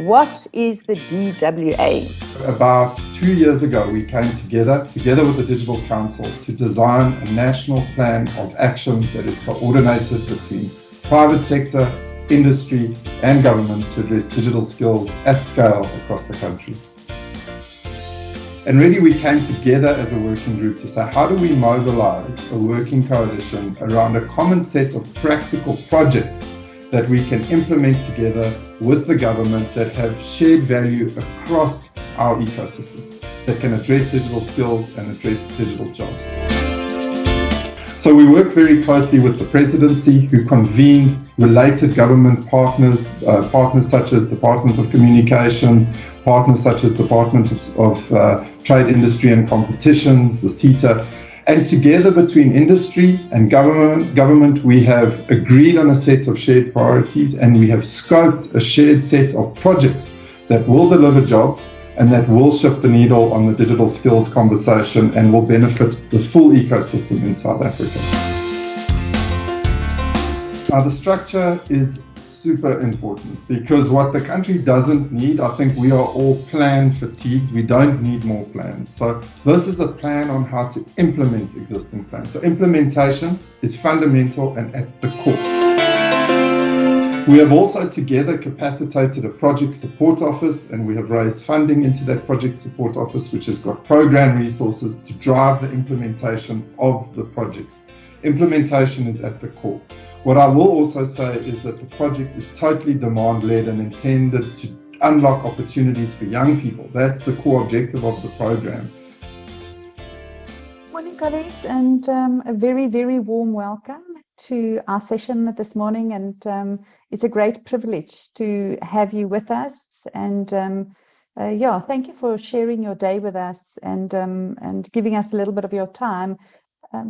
What is the DWA? About 2 years ago, we came together with the Digital Council to design a national plan of action that is coordinated between private sector, industry and government to address digital skills at scale across the country. And really we came together as a working group to say, how do we mobilize a working coalition around a common set of practical projects that we can implement together with the government that have shared value across our ecosystems, that can address digital skills and address digital jobs. So we work very closely with the presidency, who convened related government partners, partners such as Department of Communications, partners such as Department of Trade, Industry and Competitions, the CETA. And together between industry and government, we have agreed on a set of shared priorities, and we have scoped a shared set of projects that will deliver jobs and that will shift the needle on the digital skills conversation and will benefit the full ecosystem in South Africa. Now, the structure is super important, because what the country doesn't need, I think we are all plan fatigued. We don't need more plans. So this is a plan on how to implement existing plans. So implementation is fundamental and at the core. We have also together capacitated a project support office, and we have raised funding into that project support office, which has got program resources to drive the implementation of the projects. Implementation is at the core. What I will also say is that the project is totally demand-led and intended to unlock opportunities for young people. That's the core objective of the program. Morning, colleagues, and a very, very warm welcome to our session this morning. And it's a great privilege to have you with us. And thank you for sharing your day with us and giving us a little bit of your time.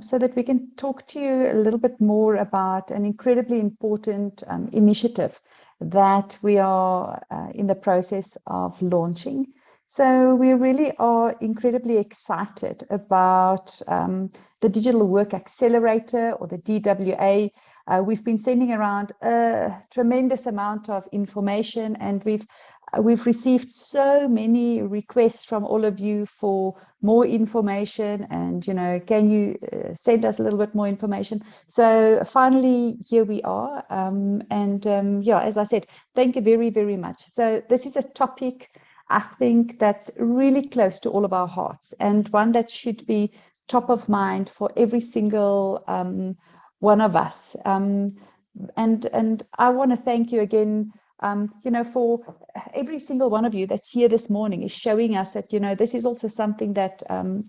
So that we can talk to you a little bit more about an incredibly important initiative that we are in the process of launching. So we really are incredibly excited about the Digital Work Accelerator, or the DWA. We've been sending around a tremendous amount of information, and we've received so many requests from all of you for more information, and can you send us a little bit more information? So finally here we are, as I said, thank you very, very much. So this is a topic, I think, that's really close to all of our hearts, and one that should be top of mind for every single one of us. And I want to thank you again, for every single one of you that's here this morning, is showing us that, this is also something that,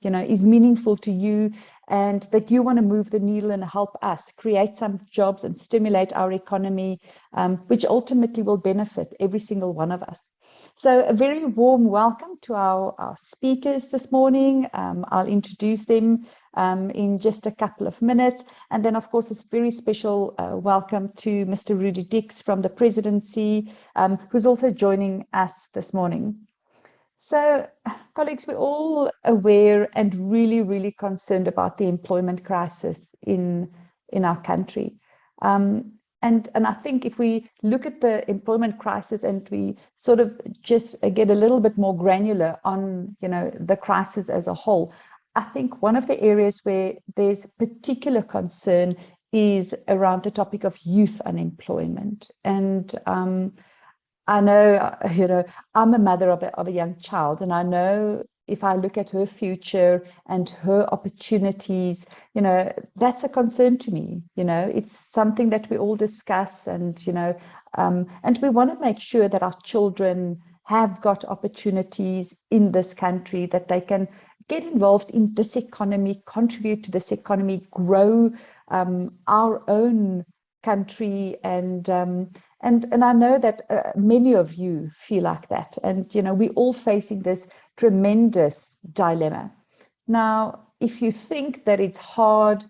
is meaningful to you, and that you want to move the needle and help us create some jobs and stimulate our economy, which ultimately will benefit every single one of us. So a very warm welcome to our speakers this morning. I'll introduce them in just a couple of minutes. And then, of course, a very special welcome to Mr. Rudy Dix from the presidency, who's also joining us this morning. So, colleagues, we're all aware and really, really concerned about the employment crisis in our country. And I think if we look at the employment crisis and we sort of just get a little bit more granular on, the crisis as a whole, I think one of the areas where there's particular concern is around the topic of youth unemployment. And I know, I'm a mother of a young child, and I know if I look at her future and her opportunities, that's a concern to me. It's something that we all discuss, and we want to make sure that our children have got opportunities in this country, that they can get involved in this economy, contribute to this economy, grow our own country, and I know that many of you feel like that, and we're all facing this tremendous dilemma. Now, if you think that it's hard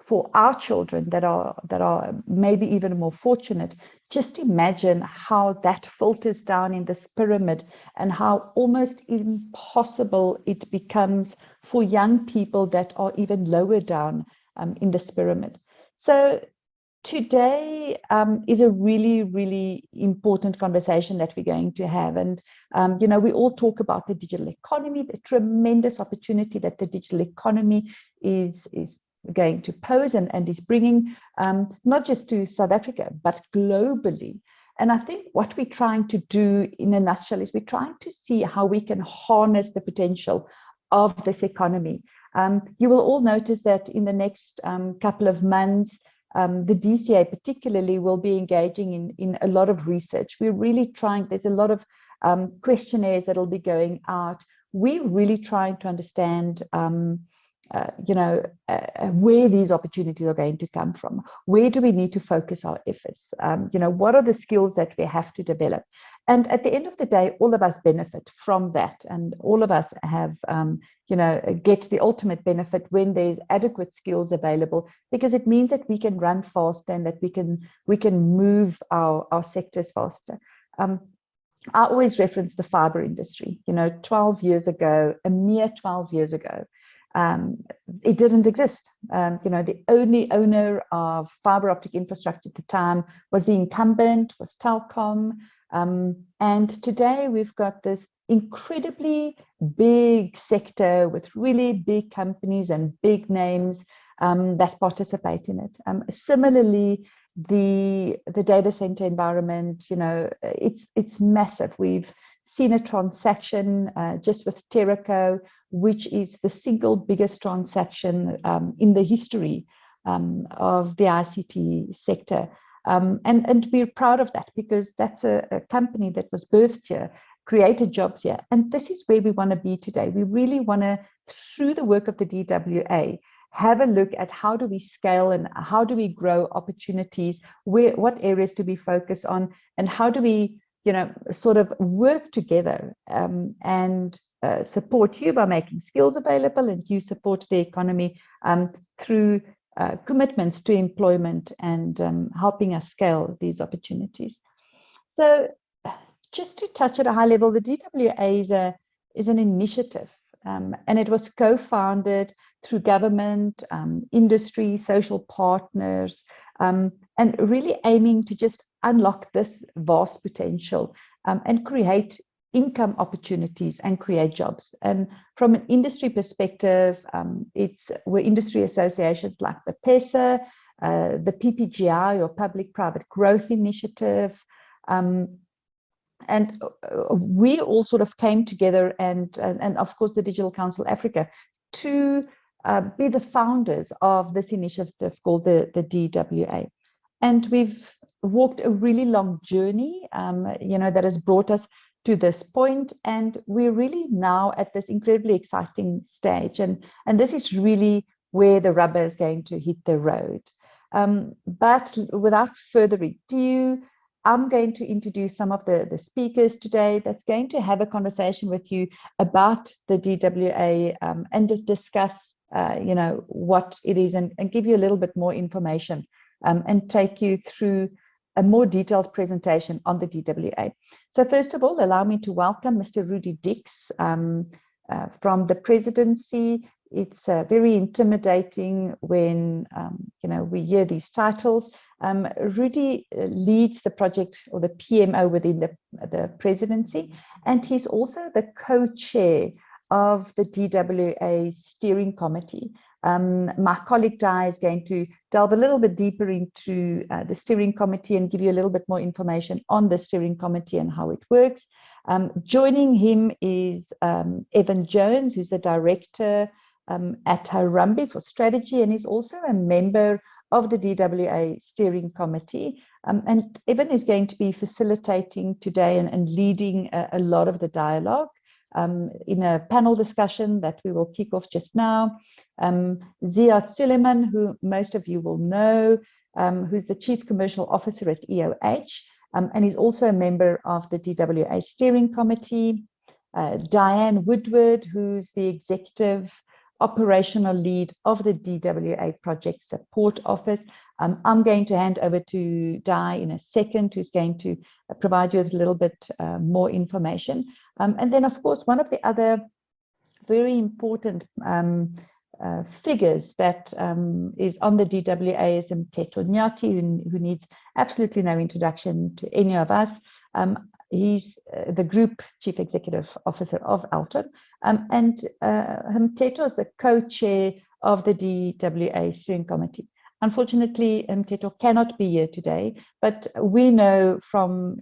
for our children that are maybe even more fortunate, just imagine how that filters down in this pyramid, and how almost impossible it becomes for young people that are even lower down in this pyramid. So Today is a really, really important conversation that we're going to have. And, we all talk about the digital economy, the tremendous opportunity that the digital economy is going to pose and is bringing, not just to South Africa, but globally. And I think what we're trying to do in a nutshell is we're trying to see how we can harness the potential of this economy. You will all notice that in the next couple of months, the DCA particularly will be engaging in a lot of research. We're really trying, there's a lot of questionnaires that will be going out. We're really trying to understand, where these opportunities are going to come from. Where do we need to focus our efforts? What are the skills that we have to develop? And at the end of the day, all of us benefit from that. And all of us have, get the ultimate benefit when there's adequate skills available, because it means that we can run faster and that we can move our sectors faster. I always reference the fiber industry. 12 years ago, a mere 12 years ago, it didn't exist. The only owner of fiber optic infrastructure at the time was the incumbent, was Telkom. And today we've got this incredibly big sector with really big companies and big names that participate in it. Similarly, the data center environment, it's massive. We've seen a transaction just with Terraco, which is the single biggest transaction in the history of the ICT sector. And we're proud of that, because that's a company that was birthed here, created jobs here. And this is where we want to be today. We really want to, through the work of the DWA, have a look at how do we scale and how do we grow opportunities, what areas do we focus on, and how do we sort of work together and support you by making skills available, and you support the economy through commitments to employment and helping us scale these opportunities. So just to touch at a high level, the DWA is an initiative, and it was co-founded through government, industry, social partners, and really aiming to just unlock this vast potential and create income opportunities and create jobs. And from an industry perspective, we're industry associations like the PESA, the PPGI, or Public-Private Growth Initiative, and we all sort of came together, and of course the Digital Council Africa, to be the founders of this initiative called the DWA. And we've walked a really long journey, that has brought us to this point, and we're really now at this incredibly exciting stage, and this is really where the rubber is going to hit the road. But without further ado, I'm going to introduce some of the speakers today that's going to have a conversation with you about the DWA and discuss what it is, and give you a little bit more information and take you through a more detailed presentation on the DWA. So first of all, allow me to welcome Mr. Rudy Dix from the presidency. It's very intimidating when we hear these titles. Rudy leads the project, or the PMO, within the presidency, and he's also the co-chair of the DWA steering committee. My colleague Di is going to delve a little bit deeper into the steering committee and give you a little bit more information on the steering committee and how it works. Joining him is Evan Jones, who's the director at Harambee for strategy, and he's also a member of the DWA steering committee. And Evan is going to be facilitating today and leading a lot of the dialogue in a panel discussion that we will kick off just now. Ziad Suleiman, who most of you will know, who's the Chief Commercial Officer at EOH, and he's also a member of the DWA steering committee. Diane Woodward, who's the Executive Operational Lead of the DWA Project Support Office. I'm going to hand over to Di in a second, who's going to provide you with a little bit more information. And then, of course, one of the other very important figures that is on the DWA is Mteto Nyati, who needs absolutely no introduction to any of us. He's the Group Chief Executive Officer of Alton, and Mteto is the co-chair of the DWA Steering Committee. Unfortunately, Mteto cannot be here today, but we know from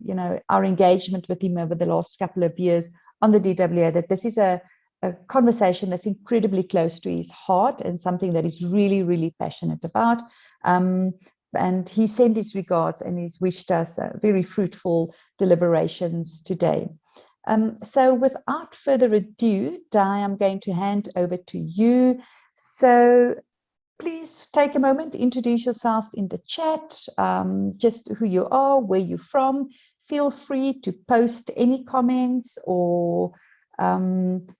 our engagement with him over the last couple of years on the DWA that this is a conversation that's incredibly close to his heart and something that he's really, really passionate about. And he sent his regards and he's wished us very fruitful deliberations today. So without further ado, Di, I'm going to hand over to you. So please take a moment, introduce yourself in the chat, just who you are, where you're from. Feel free to post any comments or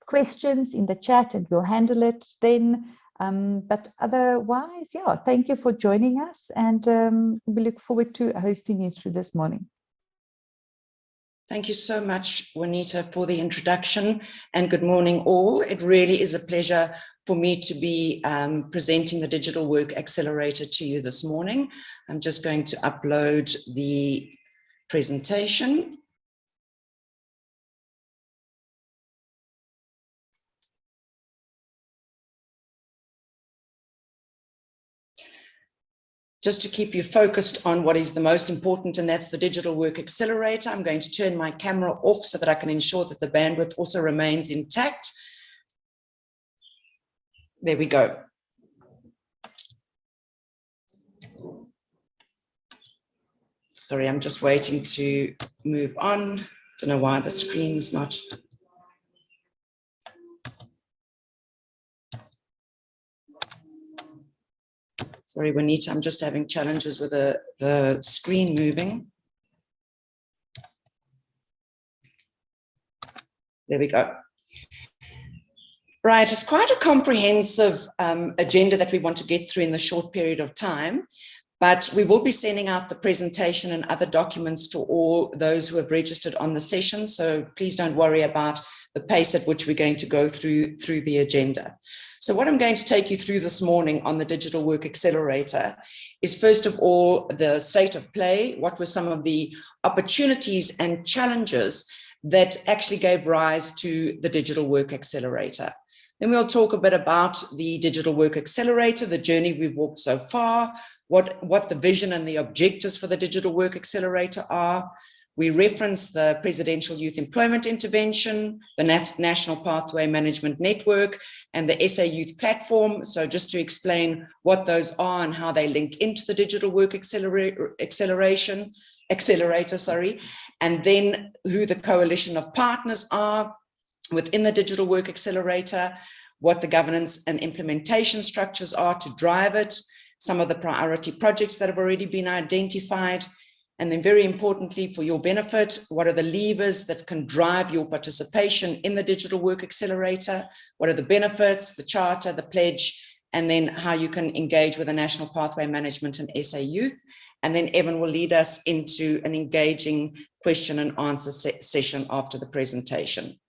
questions in the chat and we'll handle it then. But otherwise, yeah, thank you for joining us, and we look forward to hosting you through this morning. Thank you so much, Juanita, for the introduction, and good morning all. It really is a pleasure for me to be presenting the Digital Work Accelerator to you this morning. I'm just going to upload the presentation. Just to keep you focused on what is the most important, and that's the Digital Work Accelerator. I'm going to turn my camera off so that I can ensure that the bandwidth also remains intact. There we go. Sorry, I'm just waiting to move on. Don't know why the screen's not. Sorry, Juanita, I'm just having challenges with the screen moving. There we go. Right, it's quite a comprehensive agenda that we want to get through in the short period of time, but we will be sending out the presentation and other documents to all those who have registered on the session, so please don't worry about the pace at which we're going to go through the agenda. So what I'm going to take you through this morning on the Digital Work Accelerator is, first of all, the state of play. What were some of the opportunities and challenges that actually gave rise to the Digital Work Accelerator? Then we'll talk a bit about the Digital Work Accelerator, the journey we've walked so far, what the vision and the objectives for the Digital Work Accelerator are. We reference the Presidential Youth Employment Intervention, the National Pathway Management Network, and the SA Youth Platform. So just to explain what those are and how they link into the Digital Work Accelerator, and then who the coalition of partners are within the Digital Work Accelerator, what the governance and implementation structures are to drive it, some of the priority projects that have already been identified, and then very importantly, for your benefit, what are the levers that can drive your participation in the Digital Work Accelerator? What are the benefits, the charter, the pledge, and then how you can engage with the National Pathway Management and SA Youth. And then Evan will lead us into an engaging question and answer session after the presentation.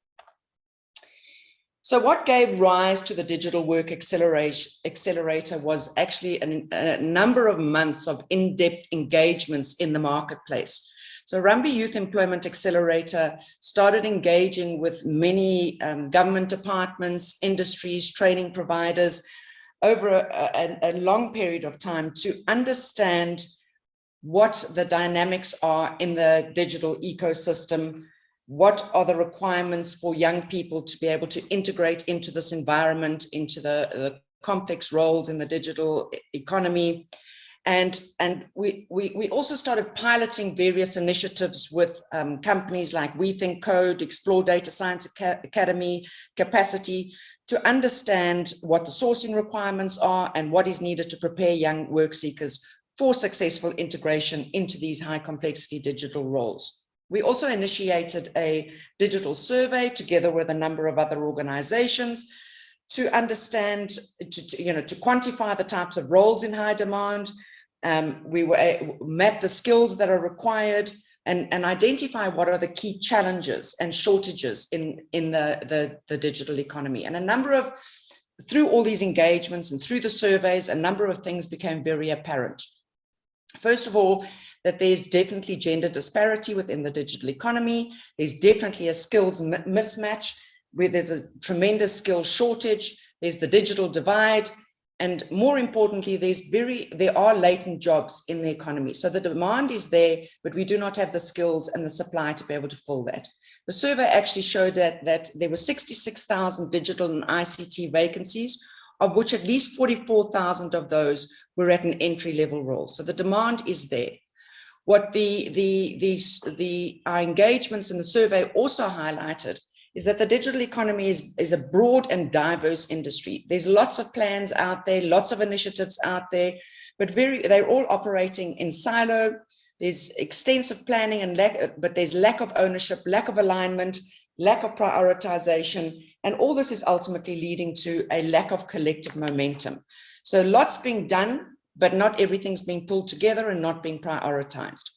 So what gave rise to the Digital Work Accelerator was actually a number of months of in-depth engagements in the marketplace. So Rumby Youth Employment Accelerator started engaging with many government departments, industries, training providers over a long period of time to understand what the dynamics are in the digital ecosystem. What are the requirements for young people to be able to integrate into this environment, into the complex roles in the digital economy? And we also started piloting various initiatives with companies like We Think Code, Explore Data Science Academy, Capacity, to understand what the sourcing requirements are and what is needed to prepare young work seekers for successful integration into these high complexity digital roles. We also initiated a digital survey together with a number of other organizations to understand, to quantify the types of roles in high demand. We map the skills that are required and identify what are the key challenges and shortages in the digital economy. And a number of through all these engagements and through the surveys, a number of things became very apparent. First of all, that there's definitely gender disparity within the digital economy. There's definitely a skills mismatch where there's a tremendous skill shortage. There's the digital divide. And more importantly, there are latent jobs in the economy. So the demand is there, but we do not have the skills and the supply to be able to fill that. The survey actually showed that there were 66,000 digital and ICT vacancies, of which at least 44,000 of those were at an entry-level role. So the demand is there. What our engagements in the survey also highlighted is that the digital economy is a broad and diverse industry. There's lots of plans out there, lots of initiatives out there, but they're all operating in silo. There's extensive planning but there's lack of ownership, lack of alignment, lack of prioritization, and all this is ultimately leading to a lack of collective momentum. So lots being done, but not everything's being pulled together and not being prioritized.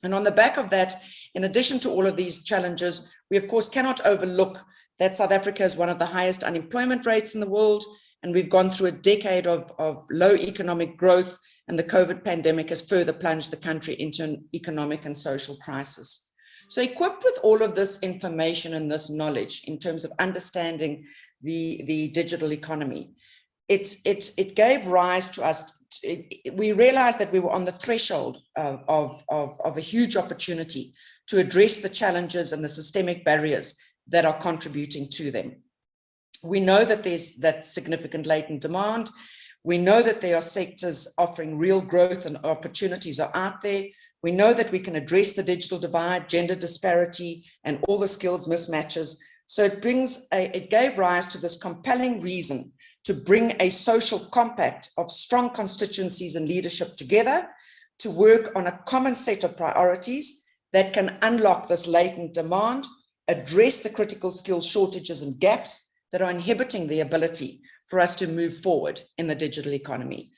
And on the back of that, in addition to all of these challenges, we of course cannot overlook that South Africa is one of the highest unemployment rates in the world, and we've gone through a decade of low economic growth, and the COVID pandemic has further plunged the country into an economic and social crisis. So equipped with all of this information and this knowledge in terms of understanding the digital economy, it gave rise to us. We realized that we were on the threshold of a huge opportunity to address the challenges and the systemic barriers that are contributing to them. We know that there's that significant latent demand. We know that there are sectors offering real growth and opportunities are out there. We know that we can address the digital divide, gender disparity, and all the skills mismatches. So it gave rise to this compelling reason to bring a social compact of strong constituencies and leadership together to work on a common set of priorities that can unlock this latent demand, address the critical skills shortages and gaps that are inhibiting the ability for us to move forward in the digital economy.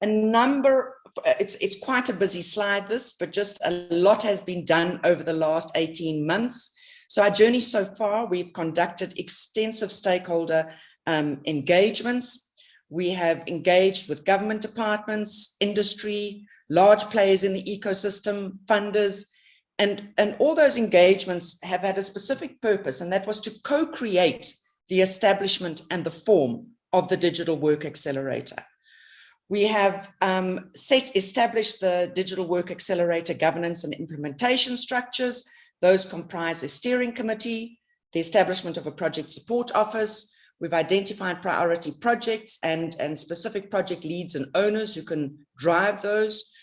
It's quite a busy slide, this, but just a lot has been done over the last 18 months. So our journey so far, we've conducted extensive stakeholder engagements. We have engaged with government departments, industry, large players in the ecosystem, funders, and all those engagements have had a specific purpose, and that was to co-create the establishment and the form of the Digital Work Accelerator. We have established the Digital Work Accelerator governance and implementation structures. Those comprise a steering committee, the establishment of a project support office. We've identified priority projects and specific project leads and owners who can drive those.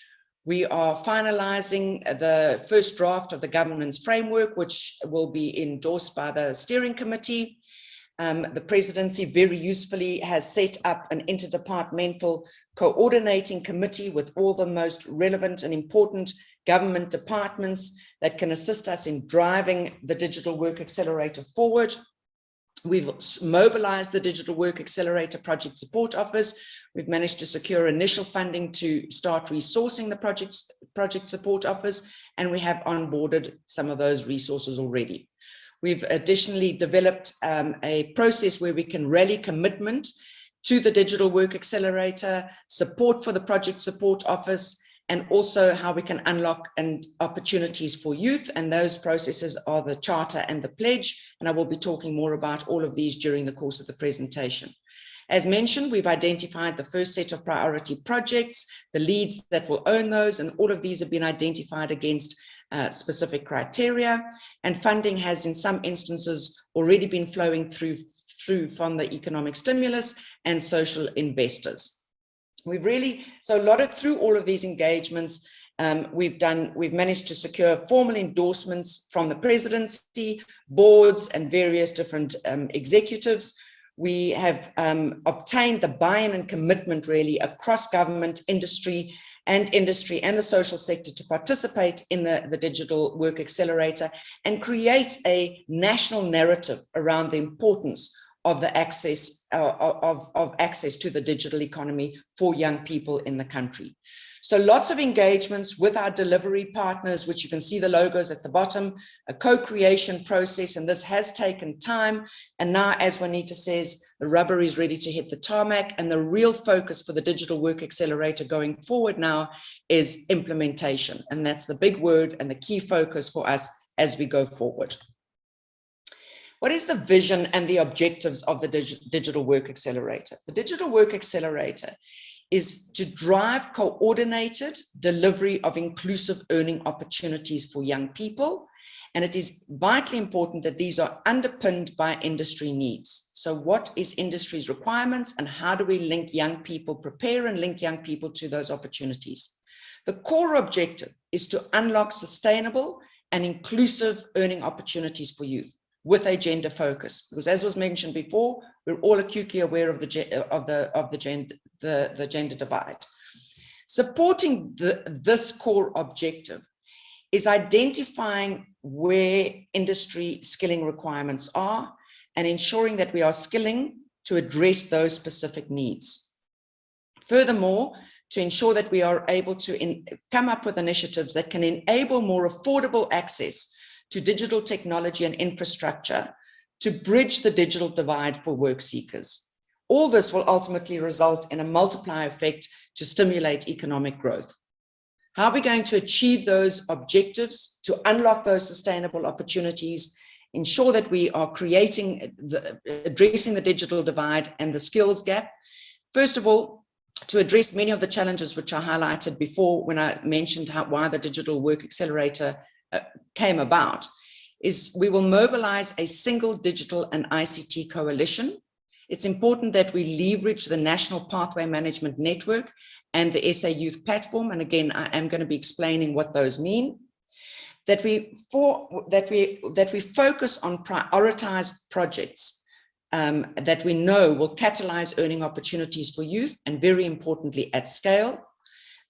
We are finalizing the first draft of the governance framework, which will be endorsed by the steering committee. The presidency very usefully has set up an interdepartmental coordinating committee with all the most relevant and important government departments that can assist us in driving the Digital Work Accelerator forward. We've mobilized the Digital Work Accelerator Project Support Office. We've managed to secure initial funding to start resourcing the Project Support Office, and we have onboarded some of those resources already. We've additionally developed a process where we can rally commitment to the Digital Work Accelerator, support for the Project Support Office, and also how we can unlock opportunities for youth. And those processes are the charter and the pledge. And I will be talking more about all of these during the course of the presentation. As mentioned, we've identified the first set of priority projects, the leads that will own those, and all of these have been identified against specific criteria. And funding has in some instances already been flowing through from the economic stimulus and social investors. Through all of these engagements, we've managed to secure formal endorsements from the presidency, boards, and various different executives. We have obtained the buy-in and commitment really across government, industry and the social sector to participate in the Digital Work Accelerator and create a national narrative around the importance of the access to the digital economy for young people in the country. So lots of engagements with our delivery partners, which you can see the logos at the bottom, a co-creation process, and this has taken time. And now, as Juanita says, the rubber is ready to hit the tarmac, and the real focus for the Digital Work Accelerator going forward now is implementation. And that's the big word and the key focus for us as we go forward. What is the vision and the objectives of the Digital Work Accelerator? The Digital Work Accelerator is to drive coordinated delivery of inclusive earning opportunities for young people. And it is vitally important that these are underpinned by industry needs. So what is industry's requirements, and how do we link young people, prepare and link young people to those opportunities? The core objective is to unlock sustainable and inclusive earning opportunities for youth with a gender focus, because as was mentioned before, we're all acutely aware of the gender divide. Supporting this core objective is identifying where industry skilling requirements are and ensuring that we are skilling to address those specific needs. Furthermore, to ensure that we are able to come up with initiatives that can enable more affordable access to digital technology and infrastructure to bridge the digital divide for work seekers. All this will ultimately result in a multiplier effect to stimulate economic growth. How are we going to achieve those objectives, to unlock those sustainable opportunities, ensure that we are addressing the digital divide and the skills gap? First of all, to address many of the challenges which I highlighted before when I mentioned why the Digital Work Accelerator came about, is we will mobilize a single digital and ICT coalition. It's important that we leverage the National Pathway Management Network and the SA Youth Platform. And again, I am going to be explaining what those mean. That we focus on prioritized projects that we know will catalyze earning opportunities for youth, and very importantly, at scale.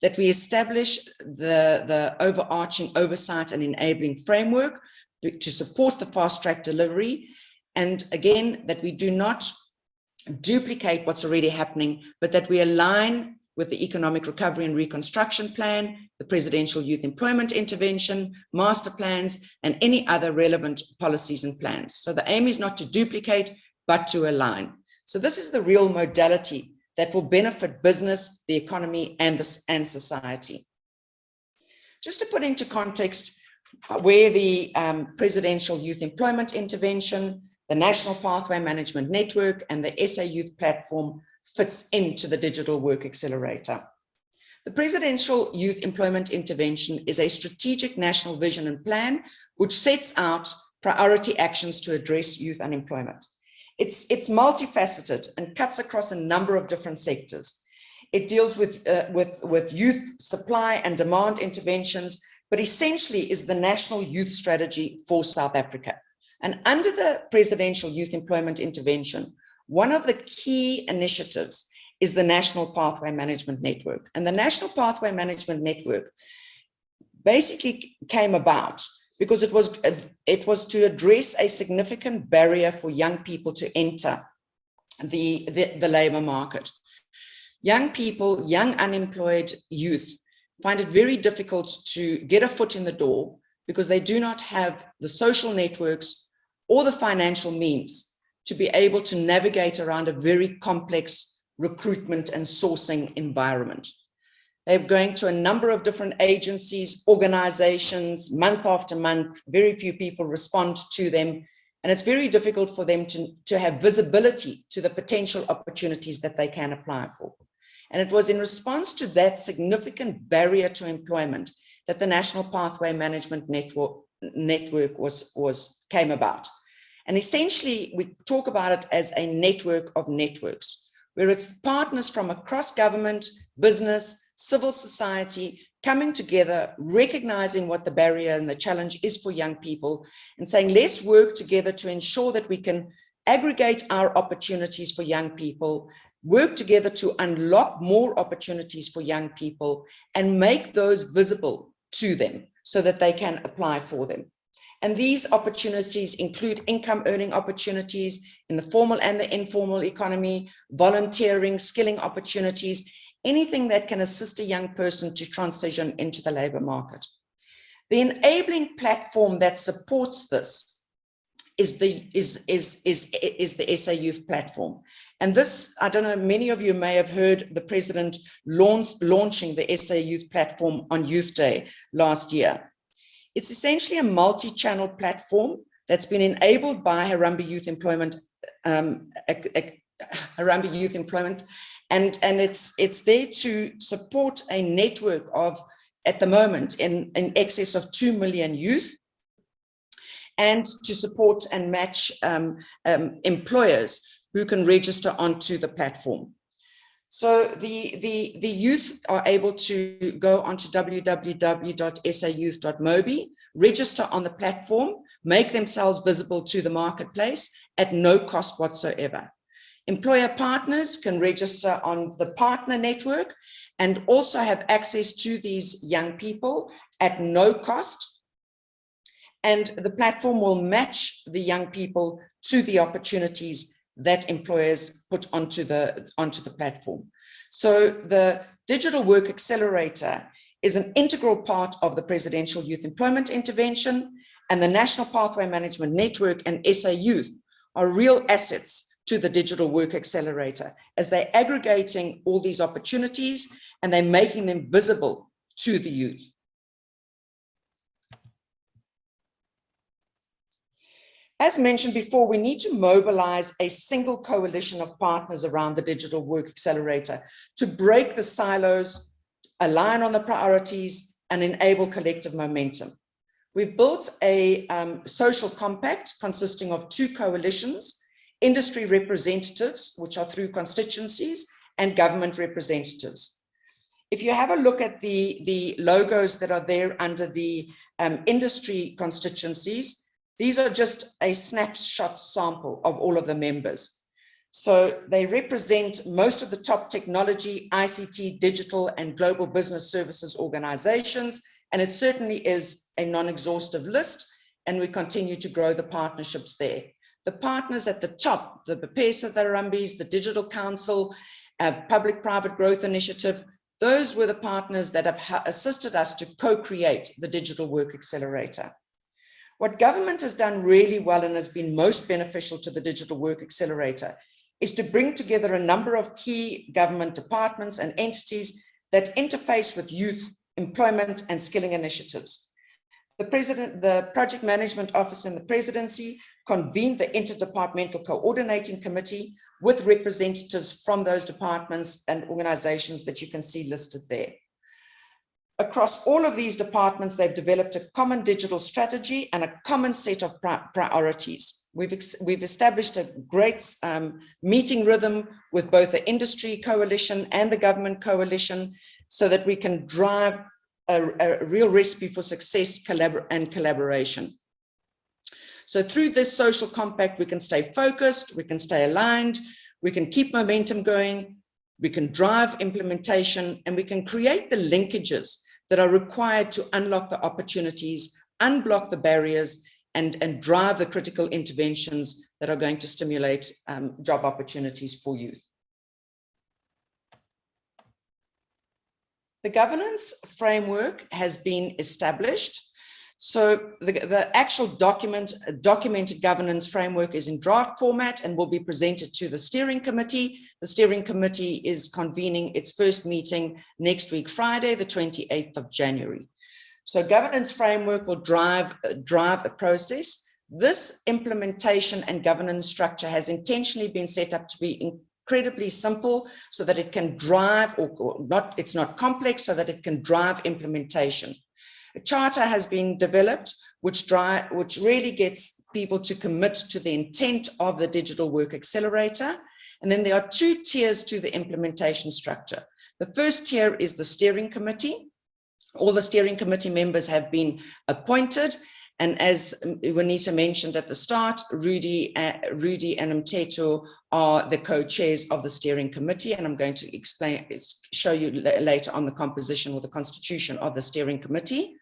That we establish the overarching oversight and enabling framework to support the fast-track delivery. And again, that we do not duplicate what's already happening, but that we align with the Economic Recovery and Reconstruction Plan, the Presidential Youth Employment Intervention, master plans, and any other relevant policies and plans. So the aim is not to duplicate, but to align. So this is the real modality that will benefit business, the economy, and society. Just to put into context where the Presidential Youth Employment Intervention, the National Pathway Management Network, and the SA Youth Platform fits into the Digital Work Accelerator. The Presidential Youth Employment Intervention is a strategic national vision and plan which sets out priority actions to address youth unemployment. It's multifaceted and cuts across a number of different sectors. It deals with youth supply and demand interventions, but essentially is the national youth strategy for South Africa. And under the Presidential Youth Employment Intervention, one of the key initiatives is the National Pathway Management Network. And the National Pathway Management Network basically came about because it was to address a significant barrier for young people to enter the labor market. Young people, young unemployed youth, find it very difficult to get a foot in the door because they do not have the social networks or the financial means to be able to navigate around a very complex recruitment and sourcing environment. They're going to a number of different agencies, organizations, month after month. Very few people respond to them. And it's very difficult for them to have visibility to the potential opportunities that they can apply for. And it was in response to that significant barrier to employment that the National Pathway Management Network came about. And essentially, we talk about it as a network of networks, where it's partners from across government, business, civil society, coming together, recognizing what the barrier and the challenge is for young people, and saying, let's work together to ensure that we can aggregate our opportunities for young people, work together to unlock more opportunities for young people, and make those visible to them so that they can apply for them. And these opportunities include income earning opportunities in the formal and the informal economy, volunteering, skilling opportunities, anything that can assist a young person to transition into the labor market. The enabling platform that supports this is the SA Youth Platform. And this, I don't know, many of you may have heard the president launching the SA Youth Platform on Youth Day last year. It's essentially a multi-channel platform that's been enabled by Harambee Youth Employment, and it's there to support a network of, at the moment, in excess of 2 million youth, and to support and match employers who can register onto the platform. So the youth are able to go onto www.sayouth.mobi, register on the platform, make themselves visible to the marketplace at no cost whatsoever. Employer partners can register on the partner network and also have access to these young people at no cost. And the platform will match the young people to the opportunities that employers put onto the platform. So the Digital Work Accelerator is an integral part of the Presidential Youth Employment Intervention, and the National Pathway Management Network and SA Youth are real assets to the Digital Work Accelerator, as they're aggregating all these opportunities and they're making them visible to the youth. As mentioned before, we need to mobilize a single coalition of partners around the Digital Work Accelerator to break the silos, align on the priorities, and enable collective momentum. We've built a social compact consisting of 2 coalitions, industry representatives, which are through constituencies, and government representatives. If you have a look at the logos that are there under the industry constituencies, these are just a snapshot sample of all of the members. So they represent most of the top technology, ICT, digital, and global business services organizations. And it certainly is a non-exhaustive list, and we continue to grow the partnerships there. The partners at the top, the BPESA, the Harambees, the Digital Council, Public-Private Growth Initiative, those were the partners that have assisted us to co-create the Digital Work Accelerator. What government has done really well and has been most beneficial to the Digital Work Accelerator is to bring together a number of key government departments and entities that interface with youth, employment, and skilling initiatives. The Project Management Office in the Presidency convened the Interdepartmental Coordinating Committee with representatives from those departments and organizations that you can see listed there. Across all of these departments, they've developed a common digital strategy and a common set of priorities. We've established a great meeting rhythm with both the industry coalition and the government coalition so that we can drive a real recipe for success and collaboration. So through this social compact, we can stay focused, we can stay aligned, we can keep momentum going, we can drive implementation, and we can create the linkages that are required to unlock the opportunities, unblock the barriers, and drive the critical interventions that are going to stimulate job opportunities for youth. The governance framework has been established. So the actual documented governance framework is in draft format and will be presented to the steering committee. The steering committee is convening its first meeting next week, Friday, the 28th of January. So governance framework will drive the process. This implementation and governance structure has intentionally been set up to be incredibly simple so that it can drive, it's not complex, so that it can drive implementation. A charter has been developed which really gets people to commit to the intent of the Digital Work Accelerator. And then there are 2 tiers to the implementation structure. The first tier is the steering committee. All the steering committee members have been appointed. And as Juanita mentioned at the start, Rudy and Mteto are the co-chairs of the steering committee. And I'm going to show you later on the composition or the constitution of the steering committee.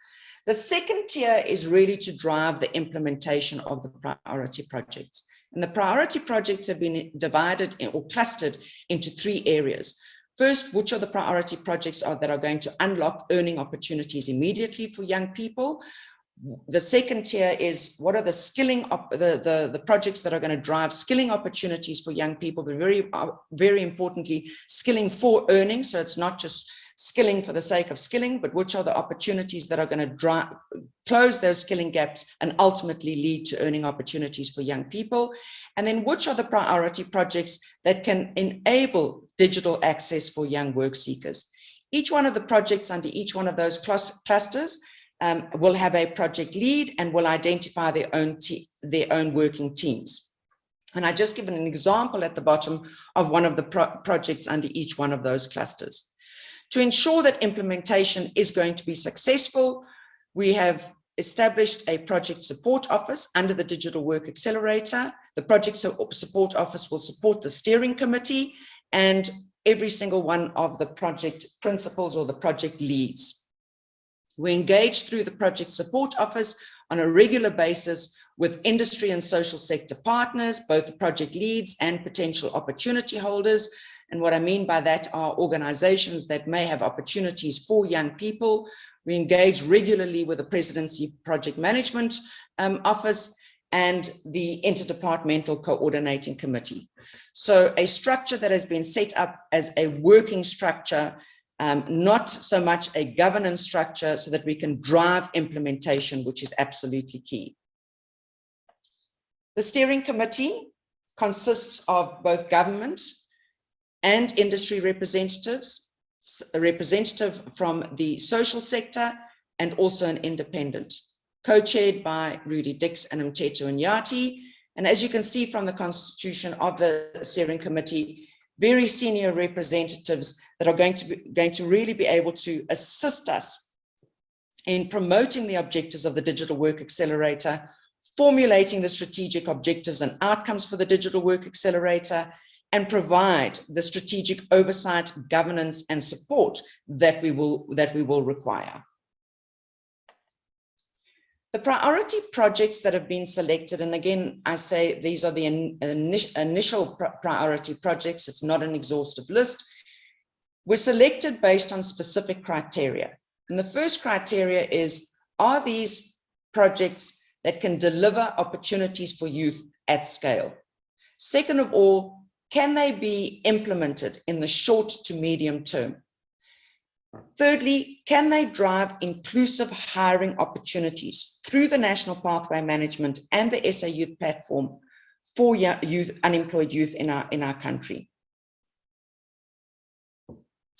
The second tier is really to drive the implementation of the priority projects. And the priority projects have been divided or clustered into 3 areas. First, which are the priority projects that are going to unlock earning opportunities immediately for young people? The second tier is what are the skilling the projects that are going to drive skilling opportunities for young people, but very importantly, skilling for earning. So it's not just skilling for the sake of skilling, but which are the opportunities that are going to close those skilling gaps and ultimately lead to earning opportunities for young people. And then which are the priority projects that can enable digital access for young work seekers? Each one of the projects under each one of those clusters will have a project lead and will identify their own working teams. And I just given an example at the bottom of one of the projects under each one of those clusters. To ensure that implementation is going to be successful, we have established a project support office under the Digital Work Accelerator. The project support office will support the steering committee and every single one of the project principals or the project leads. We engage through the project support office on a regular basis with industry and social sector partners, both the project leads and potential opportunity holders. And what I mean by that are organizations that may have opportunities for young people. We engage regularly with the Presidency Project Management Office and the Interdepartmental Coordinating Committee. So a structure that has been set up as a working structure, not so much a governance structure, so that we can drive implementation, which is absolutely key. The steering committee consists of both government and industry representatives, a representative from the social sector, and also an independent, co-chaired by Rudy Dix and Mteto Nyati. And as you can see from the constitution of the steering committee, very senior representatives that are going to really be able to assist us in promoting the objectives of the Digital Work Accelerator, formulating the strategic objectives and outcomes for the Digital Work Accelerator, and provide the strategic oversight, governance, and support that we will require. The priority projects that have been selected, and again, I say these are the initial priority projects, it's not an exhaustive list, were selected based on specific criteria. And the first criteria is, are these projects that can deliver opportunities for youth at scale? Second of all, can they be implemented in the short to medium term? Thirdly, can they drive inclusive hiring opportunities through the National Pathway Management and the SA Youth Platform for unemployed youth in our country?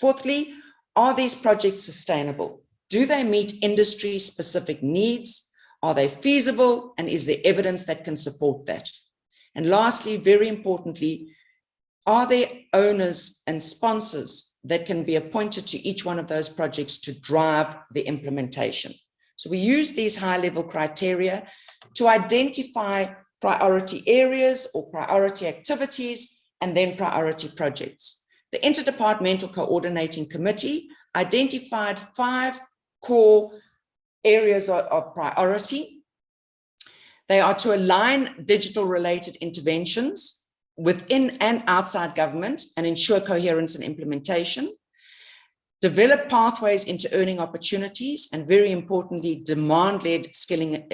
Fourthly, are these projects sustainable? Do they meet industry-specific needs? Are they feasible? And is there evidence that can support that? And lastly, very importantly, are there owners and sponsors that can be appointed to each one of those projects to drive the implementation? So we use these high-level criteria to identify priority areas or priority activities and then priority projects. The Interdepartmental Coordinating Committee identified 5 core areas of priority. They are to align digital-related interventions within and outside government and ensure coherence and implementation, develop pathways into earning opportunities, and very importantly, demand-led skilling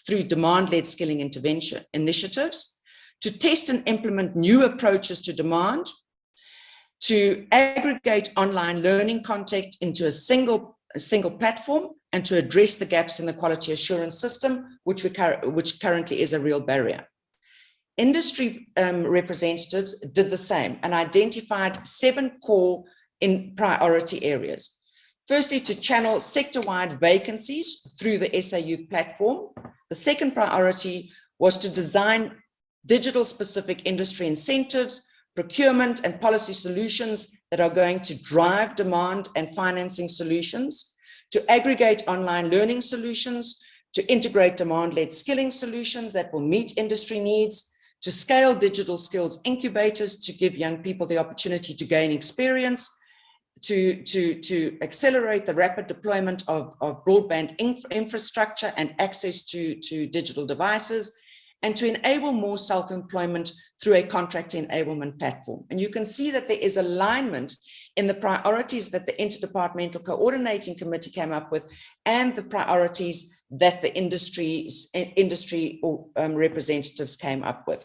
through demand-led skilling intervention initiatives, to test and implement new approaches to demand, to aggregate online learning content into a single platform, and to address the gaps in the quality assurance system, which currently is a real barrier. Industry representatives did the same and identified 7 core priority areas. Firstly, to channel sector-wide vacancies through the SA Youth Platform. The second priority was to design digital-specific industry incentives, procurement and policy solutions that are going to drive demand and financing solutions, to aggregate online learning solutions, to integrate demand-led skilling solutions that will meet industry needs, to scale digital skills incubators to give young people the opportunity to gain experience, to accelerate the rapid deployment of broadband infrastructure and access to digital devices, and to enable more self-employment through a contract enablement platform. And you can see that there is alignment in the priorities that the Interdepartmental Coordinating Committee came up with and the priorities that the industry representatives came up with.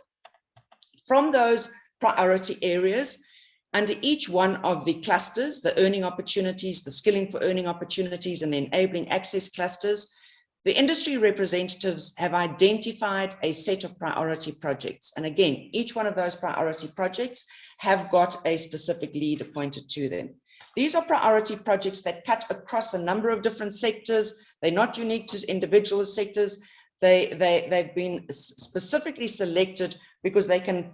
From those priority areas, under each one of the clusters, the earning opportunities, the skilling for earning opportunities, and the enabling access clusters, the industry representatives have identified a set of priority projects. And again, each one of those priority projects have got a specific lead appointed to them. These are priority projects that cut across a number of different sectors. They're not unique to individual sectors. They've been specifically selected because they can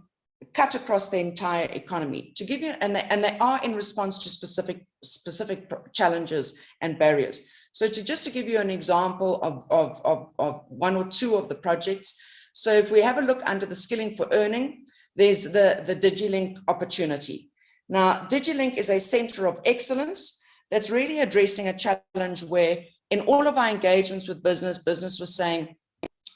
cut across the entire economy. To give you, and they are in response to specific challenges and barriers. So just to give you an example of one or two of the projects. So if we have a look under the skilling for earning, there's the DigiLink opportunity. Now, DigiLink is a center of excellence that's really addressing a challenge where in all of our engagements with business was saying,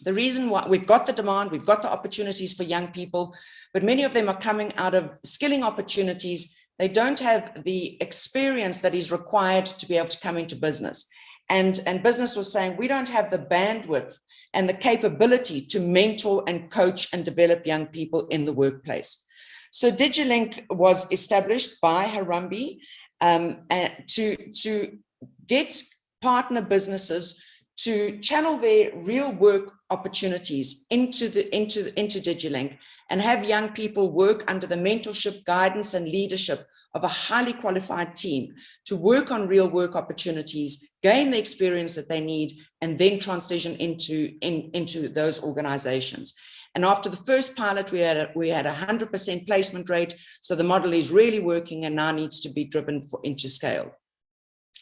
the reason why we've got the demand, we've got the opportunities for young people, but many of them are coming out of skilling opportunities. They don't have the experience that is required to be able to come into business. And business was saying, we don't have the bandwidth and the capability to mentor and coach and develop young people in the workplace. So DigiLink was established by Harambee to get partner businesses to channel their real work opportunities into DigiLink and have young people work under the mentorship, guidance, and leadership of a highly qualified team to work on real work opportunities, gain the experience that they need, and then transition into those organizations. And after the first pilot, we had 100% placement rate. So the model is really working and now needs to be driven into scale.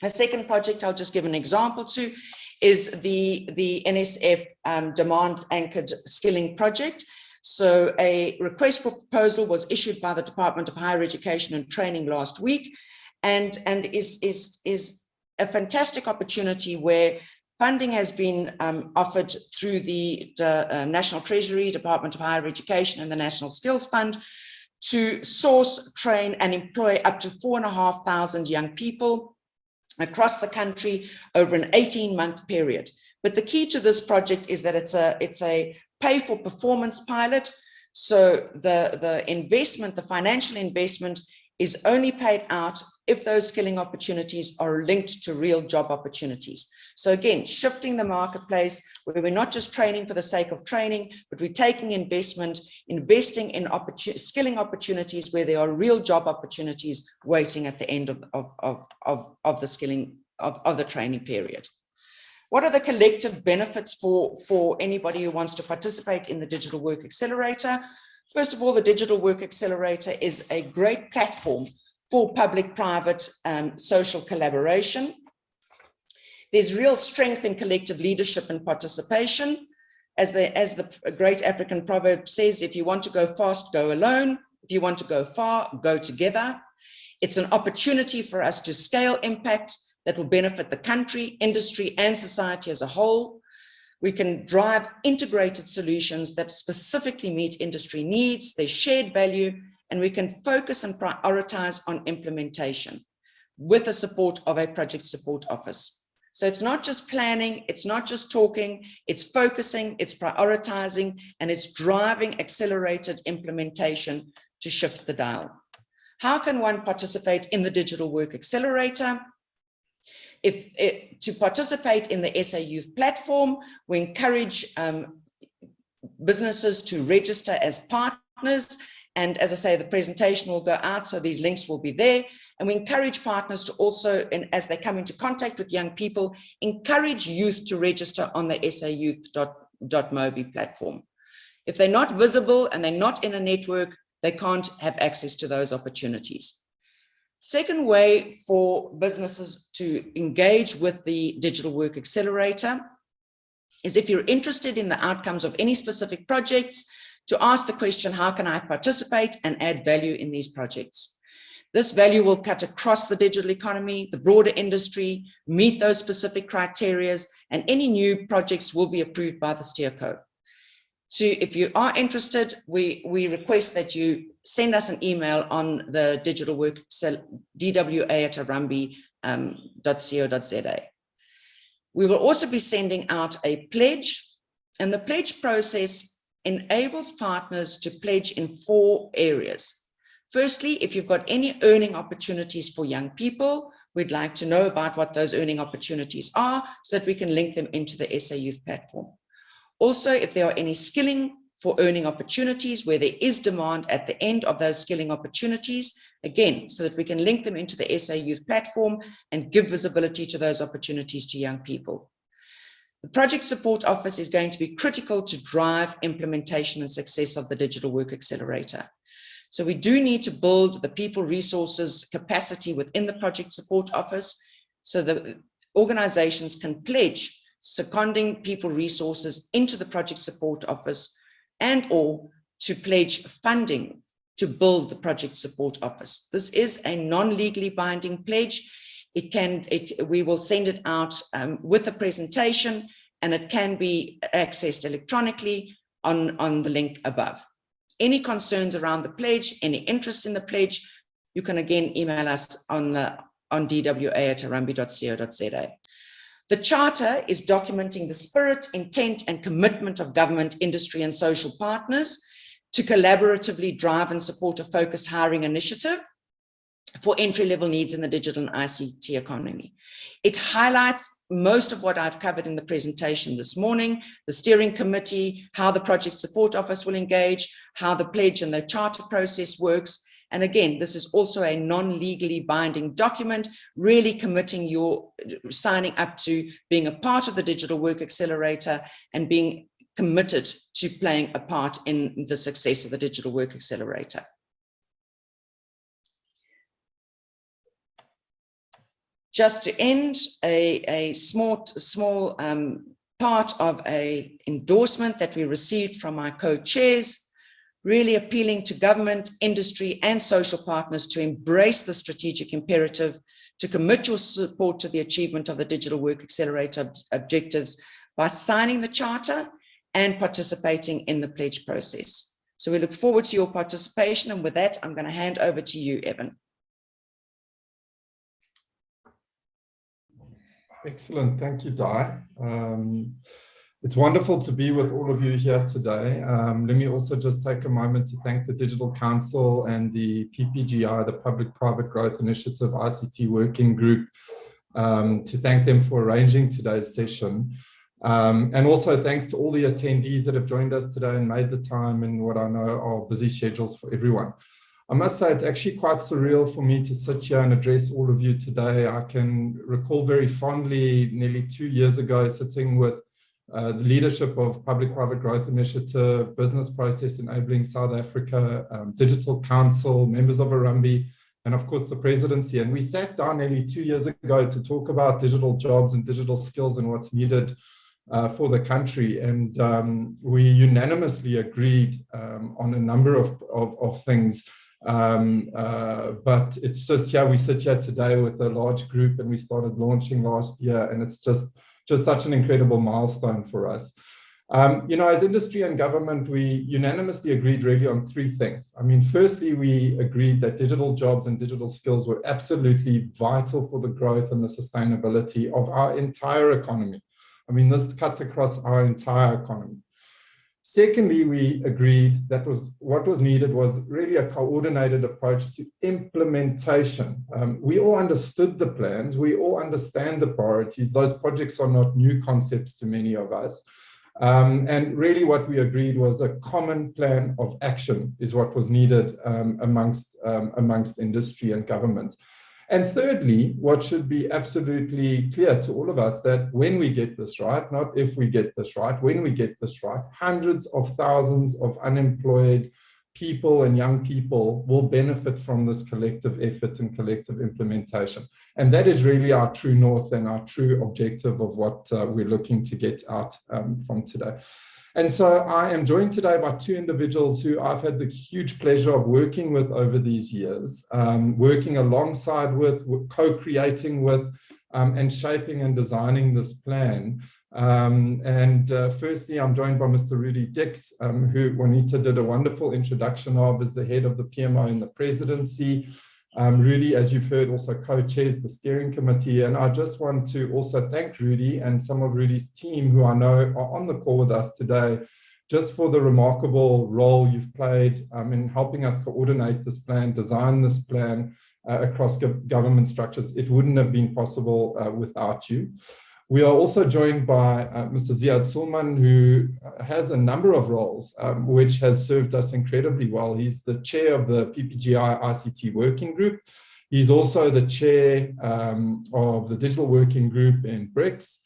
A second project I'll just give an example to is the NSF demand anchored skilling project. So a request for proposal was issued by the Department of Higher Education and Training last week, and is a fantastic opportunity where funding has been offered through the National Treasury, Department of Higher Education, and the National Skills Fund to source, train, and employ up to 4,500 young people across the country over an 18-month period. But the key to this project is that it's a pay for performance pilot. So the investment, the financial investment, is only paid out if those skilling opportunities are linked to real job opportunities. So again, shifting the marketplace where we're not just training for the sake of training, but we're taking investment, investing in skilling opportunities where there are real job opportunities waiting at the end of the skilling of the training period. What are the collective benefits for anybody who wants to participate in the Digital Work Accelerator? First of all, the Digital Work Accelerator is a great platform for public-private social collaboration. There's real strength in collective leadership and participation. As the great African proverb says, if you want to go fast, go alone. If you want to go far, go together. It's an opportunity for us to scale impact that will benefit the country, industry, and society as a whole. We can drive integrated solutions that specifically meet industry needs, their shared value, and we can focus and prioritize on implementation with the support of a project support office. So it's not just planning, it's not just talking, it's focusing, it's prioritizing, and it's driving accelerated implementation to shift the dial. How can one participate in the Digital Work Accelerator? To participate in the SA Youth platform, we encourage businesses to register as partners. And as I say, the presentation will go out, so these links will be there. And we encourage partners to also, as they come into contact with young people, encourage youth to register on the sayouth.mobi platform. If they're not visible and they're not in a network, they can't have access to those opportunities. Second way for businesses to engage with the Digital Work Accelerator is if you're interested in the outcomes of any specific projects, to ask the question, how can I participate and add value in these projects? This value will cut across the digital economy, the broader industry, meet those specific criteria, and any new projects will be approved by the SteerCo. If you are interested, we request that you send us an email on the digital work dwa@arambi.co.za. We will also be sending out a pledge, and the pledge process enables partners to pledge in 4 areas. Firstly, if you've got any earning opportunities for young people, we'd like to know about what those earning opportunities are so that we can link them into the SA Youth platform. Also, if there are any skilling for earning opportunities where there is demand at the end of those skilling opportunities, again, so that we can link them into the SA Youth platform and give visibility to those opportunities to young people. The Project Support Office is going to be critical to drive implementation and success of the Digital Work Accelerator. So we do need to build the people resources capacity within the Project Support Office so that organizations can pledge seconding people resources into the Project Support Office and or to pledge funding to build the Project Support Office. This is a non-legally binding pledge. We will send it out with a presentation, and it can be accessed electronically on the link above. Any concerns around the pledge, any interest in the pledge, you can again email us on dwa@arambi.co.za. The Charter is documenting the spirit, intent, and commitment of government, industry, and social partners to collaboratively drive and support a focused hiring initiative for entry-level needs in the digital and ICT economy. It highlights most of what I've covered in the presentation this morning, the steering committee, how the Project Support Office will engage, how the pledge and the charter process works. And again, this is also a non-legally binding document, really committing your signing up to being a part of the Digital Work Accelerator and being committed to playing a part in the success of the Digital Work Accelerator. Just to end, a small part of an endorsement that we received from our co-chairs, really appealing to government, industry, and social partners to embrace the strategic imperative to commit your support to the achievement of the Digital Work Accelerator objectives by signing the Charter and participating in the pledge process. So we look forward to your participation, and with that, I'm going to hand over to you, Evan. Excellent. Thank you, Di. It's wonderful to be with all of you here today. Let me also just take a moment to thank the Digital Council and the PPGI, the Public-Private Growth Initiative ICT Working Group, to thank them for arranging today's session. And also thanks to all the attendees that have joined us today and made the time in what I know are busy schedules for everyone. I must say it's actually quite surreal for me to sit here and address all of you today. I can recall very fondly nearly 2 years ago sitting with the leadership of Public-Private Growth Initiative, Business Process Enabling South Africa, Digital Council, members of Arambi, and of course the presidency. And we sat down nearly 2 years ago to talk about digital jobs and digital skills and what's needed for the country. And we unanimously agreed on a number of things. But it's just, yeah, we sit here today with a large group, and we started launching last year, and it's just such an incredible milestone for us. You know, as industry and government, we unanimously agreed really on 3 things. I mean, firstly, we agreed that digital jobs and digital skills were absolutely vital for the growth and the sustainability of our entire economy. I mean, this cuts across our entire economy. Secondly, we agreed that what was needed was really a coordinated approach to implementation. We all understood the plans, we all understand the priorities. Those projects are not new concepts to many of us. And really what we agreed was a common plan of action is what was needed amongst industry and government. And thirdly, what should be absolutely clear to all of us, that when we get this right, not if we get this right, when we get this right, hundreds of thousands of unemployed people and young people will benefit from this collective effort and collective implementation. And that is really our true north and our true objective of what we're looking to get out from today. And so I am joined today by 2 individuals who I've had the huge pleasure of working with over these years, working alongside with, co-creating with, and shaping and designing this plan. Firstly, I'm joined by Mr. Rudy Dix, who Juanita did a wonderful introduction of as the head of the PMO in the presidency. Rudy, as you've heard, also co-chairs the steering committee. And I just want to also thank Rudy and some of Rudy's team who I know are on the call with us today, just for the remarkable role you've played in helping us coordinate this plan, design this plan across government structures. It wouldn't have been possible without you. We are also joined by Mr. Ziad Sulman, who has a number of roles, which has served us incredibly well. He's the chair of the PPGI ICT Working Group. He's also the chair of the Digital Working Group in BRICS.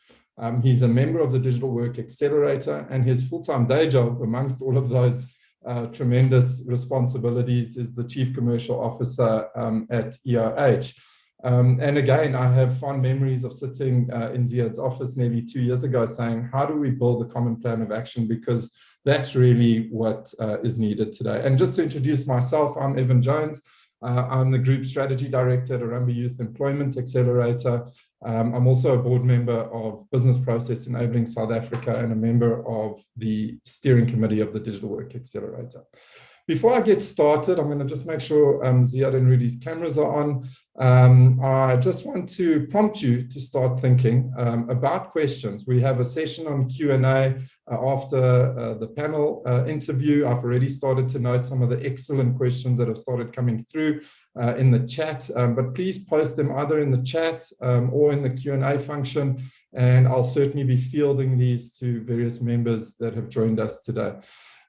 He's a member of the Digital Work Accelerator, and his full-time day job, amongst all of those tremendous responsibilities, is the Chief Commercial Officer at EOH. And again, I have fond memories of sitting in Ziad's office nearly 2 years ago saying, how do we build a common plan of action? Because that's really what is needed today. And just to introduce myself, I'm Evan Jones. I'm the Group Strategy Director at Arambi Youth Employment Accelerator. I'm also a board member of Business Process Enabling South Africa and a member of the steering committee of the Digital Work Accelerator. Before I get started, I'm going to just make sure Ziad and Rudy's cameras are on. I just want to prompt you to start thinking about questions. We have a session on Q&A after the panel interview. I've already started to note some of the excellent questions that have started coming through in the chat, but please post them either in the chat or in the Q&A function, and I'll certainly be fielding these to various members that have joined us today.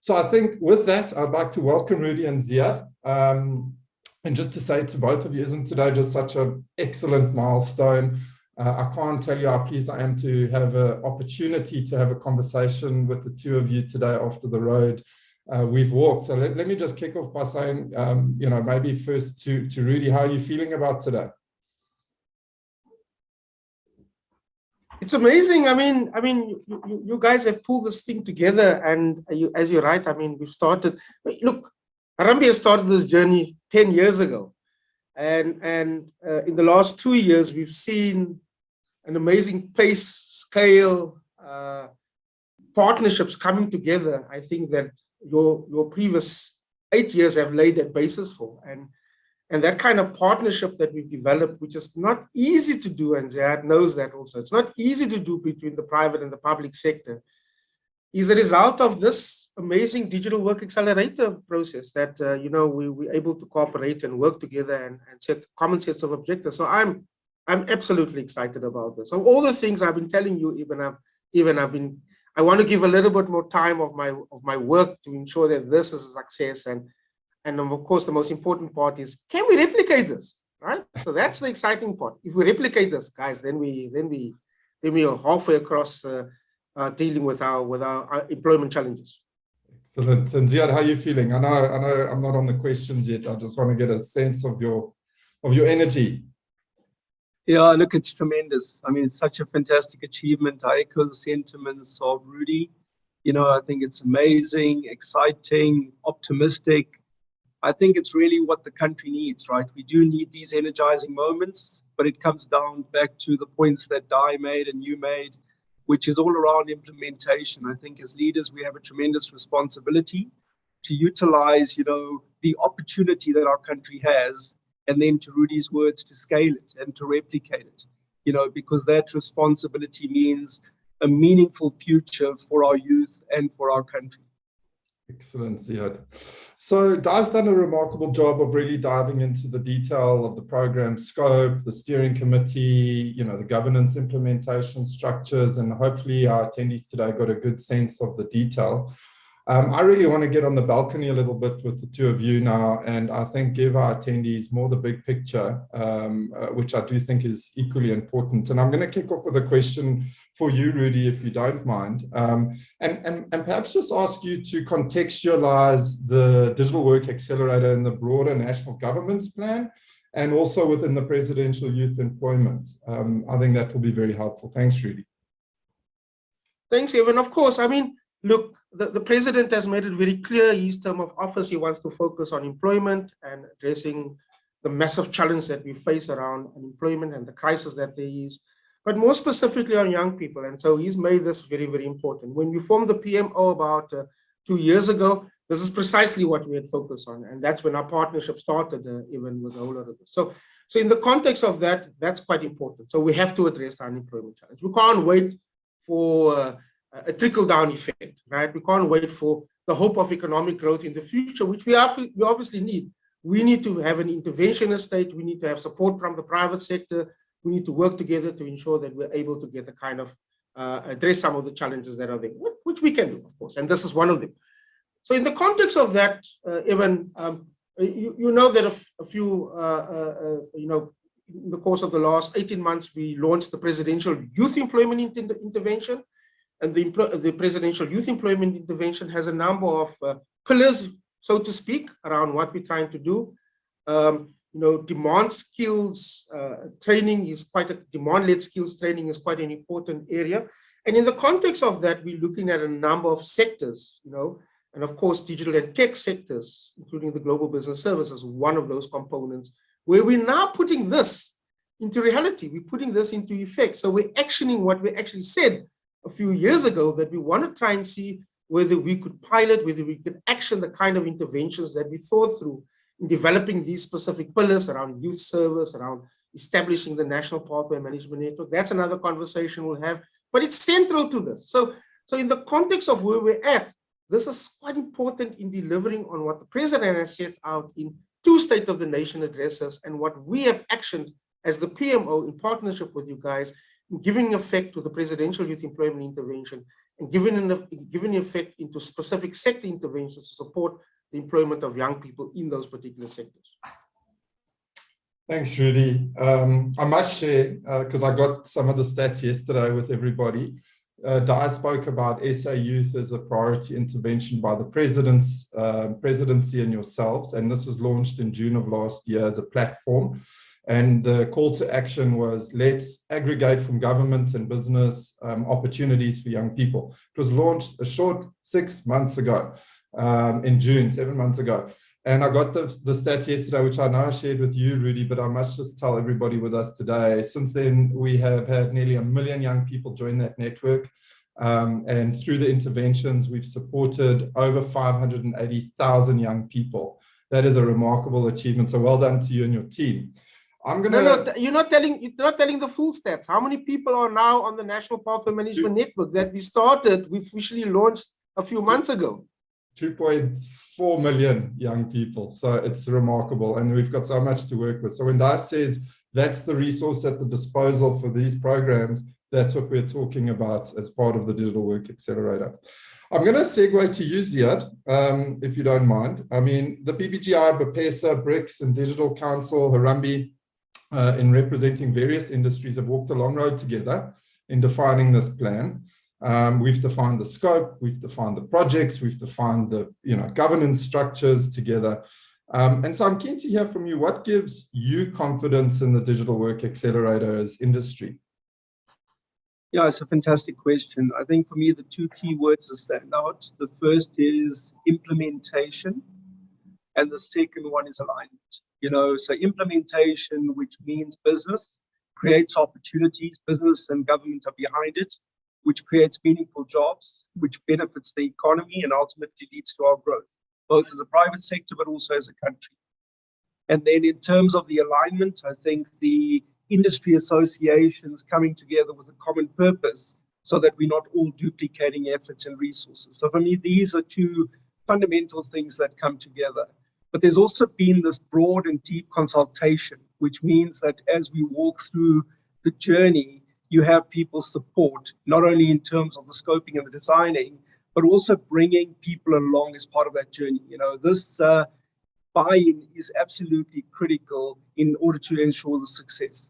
So I think with that, I'd like to welcome Rudy and Ziad. And just to say to both of you, isn't today just such an excellent milestone? I can't tell you how pleased I am to have an opportunity to have a conversation with the two of you today after the road we've walked. So let me just kick off by saying, maybe first to Rudy, how are you feeling about today? It's amazing. I mean, you guys have pulled this thing together, and as you're right, we've started. Look, Arambi has started this journey 10 years ago, and in the last 2 years, we've seen an amazing pace, scale, partnerships coming together. I think that your previous 8 years have laid that basis for, and that kind of partnership that we've developed, which is not easy to do, and Ziad knows that also, it's not easy to do between the private and the public sector, is a result of this amazing digital work accelerator process that, we're able to cooperate and work together and set common sets of objectives. So I'm absolutely excited about this. So all the things I've been telling you, I want to give a little bit more time of my work to ensure that this is a success. And of course, the most important part is, can we replicate this, right? So that's the exciting part. If we replicate this, guys, then we are halfway across dealing with our employment challenges. Excellent. And Ziad, how are you feeling? I know I'm not on the questions yet. I just want to get a sense of your energy. Yeah, look, it's tremendous. It's such a fantastic achievement. I echo the sentiments of Rudy. I think it's amazing, exciting, optimistic. I think it's really what the country needs, right? We do need these energizing moments, but it comes down back to the points that Dai made and you made, which is all around implementation. I think as leaders, we have a tremendous responsibility to utilize, the opportunity that our country has, and then to Rudy's words, to scale it and to replicate it, because that responsibility means a meaningful future for our youth and for our country. Excellent, Ziad. So Dai's done a remarkable job of really diving into the detail of the program scope, the steering committee, the governance implementation structures, and hopefully our attendees today got a good sense of the detail. I really want to get on the balcony a little bit with the two of you now, and I think give our attendees more the big picture, which I do think is equally important. And I'm going to kick off with a question for you, Rudy, if you don't mind, and perhaps just ask you to contextualize the Digital Work Accelerator in the broader national government's plan, and also within the presidential youth employment. I think that will be very helpful. Thanks, Rudy. Thanks, Evan. Of course, look, the president has made it very clear his term of office, he wants to focus on employment and addressing the massive challenge that we face around unemployment and the crisis that there is, but more specifically on young people. And so he's made this very, very important. When we formed the PMO about 2 years ago, this is precisely what we had focused on. And that's when our partnership started, even with a whole lot of this. So in the context of that, that's quite important. So we have to address the unemployment challenge. We can't wait for a trickle-down effect, right? We can't wait for the hope of economic growth in the future, which we obviously need. We need to have an interventionist state. We need to have support from the private sector. We need to work together to ensure that we're able to get the kind of address some of the challenges that are there, which we can do, of course, and this is one of them. So in the context of that, Evan, you know that a few, in the course of the last 18 months, we launched the Presidential Youth Employment Intervention. And the Presidential Youth Employment Intervention has a number of pillars, so to speak, around what we're trying to do. Demand skills training is demand-led skills training is quite an important area. And in the context of that, we're looking at a number of sectors, and of course, digital and tech sectors, including the global business services, one of those components, where we're now putting this into reality. We're putting this into effect. So we're actioning what we actually said a few years ago, that we want to try and see whether we could pilot, whether we could action the kind of interventions that we thought through in developing these specific pillars around youth service, around establishing the National Pathway Management Network. That's another conversation we'll have, but it's central to this. So in the context of where we're at, this is quite important in delivering on what the President has set out in 2 State of the Nation addresses and what we have actioned as the PMO in partnership with you guys, giving effect to the Presidential Youth Employment Intervention and giving effect into specific sector interventions to support the employment of young people in those particular sectors. Thanks, Rudy. I must share, because I got some of the stats yesterday with everybody. Di spoke about SA Youth as a priority intervention by the presidency and yourselves, and this was launched in June of last year as a platform. And the call to action was, let's aggregate from government and business opportunities for young people. It was launched a short 6 months ago, in June, 7 months ago. And I got the stats yesterday, which I know I shared with you, Rudy, but I must just tell everybody with us today. Since then, we have had nearly 1 million young people join that network. And through the interventions, we've supported over 580,000 young people. That is a remarkable achievement. So well done to you and your team. You're not telling the full stats. How many people are now on the National Pathway Management Network that we officially launched a few months ago? 2.4 million young people. So it's remarkable. And we've got so much to work with. So when Di says that's the resource at the disposal for these programs, that's what we're talking about as part of the Digital Work Accelerator. I'm going to segue to you, Ziad, if you don't mind. I mean, the PPGI, BPESA, BRICS, and Digital Council, Harambee, in representing various industries, have walked a long road together in defining this plan. We've defined the scope, we've defined the projects, we've defined the governance structures together. And so I'm keen to hear from you, what gives you confidence in the Digital Work Accelerator as industry? Yeah, it's a fantastic question. I think for me, the 2 key words that stand out. The first is implementation, and the second one is alignment. So implementation, which means business creates opportunities, business and government are behind it, which creates meaningful jobs, which benefits the economy and ultimately leads to our growth, both as a private sector, but also as a country. And then in terms of the alignment, I think the industry associations coming together with a common purpose so that we're not all duplicating efforts and resources. So for me, these are 2 fundamental things that come together. But there's also been this broad and deep consultation, which means that as we walk through the journey, you have people's support, not only in terms of the scoping and the designing, but also bringing people along as part of that journey. This buy-in is absolutely critical in order to ensure the success.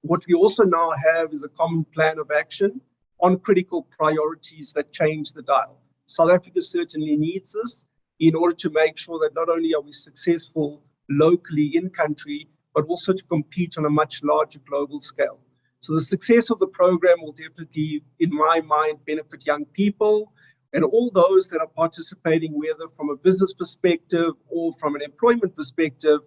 What we also now have is a common plan of action on critical priorities that change the dial. South Africa certainly needs this in order to make sure that not only are we successful locally in country, but also to compete on a much larger global scale. So the success of the program will definitely, in my mind, benefit young people and all those that are participating, whether from a business perspective or from an employment perspective,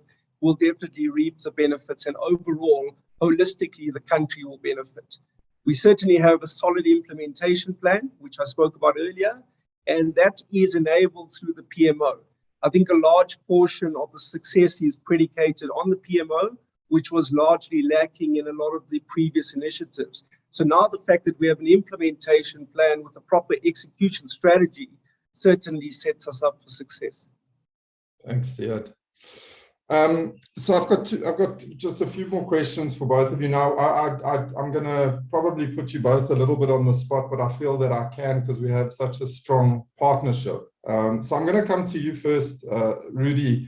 will definitely reap the benefits, and overall, holistically, the country will benefit. We certainly have a solid implementation plan, which I spoke about earlier, and that is enabled through the PMO. I think a large portion of the success is predicated on the PMO, which was largely lacking in a lot of the previous initiatives. So now the fact that we have an implementation plan with a proper execution strategy certainly sets us up for success. Thanks, Ziad. So I've got just a few more questions for both of you now. I'm going to probably put you both a little bit on the spot, but I feel that I can because we have such a strong partnership. So I'm going to come to you first, Rudy,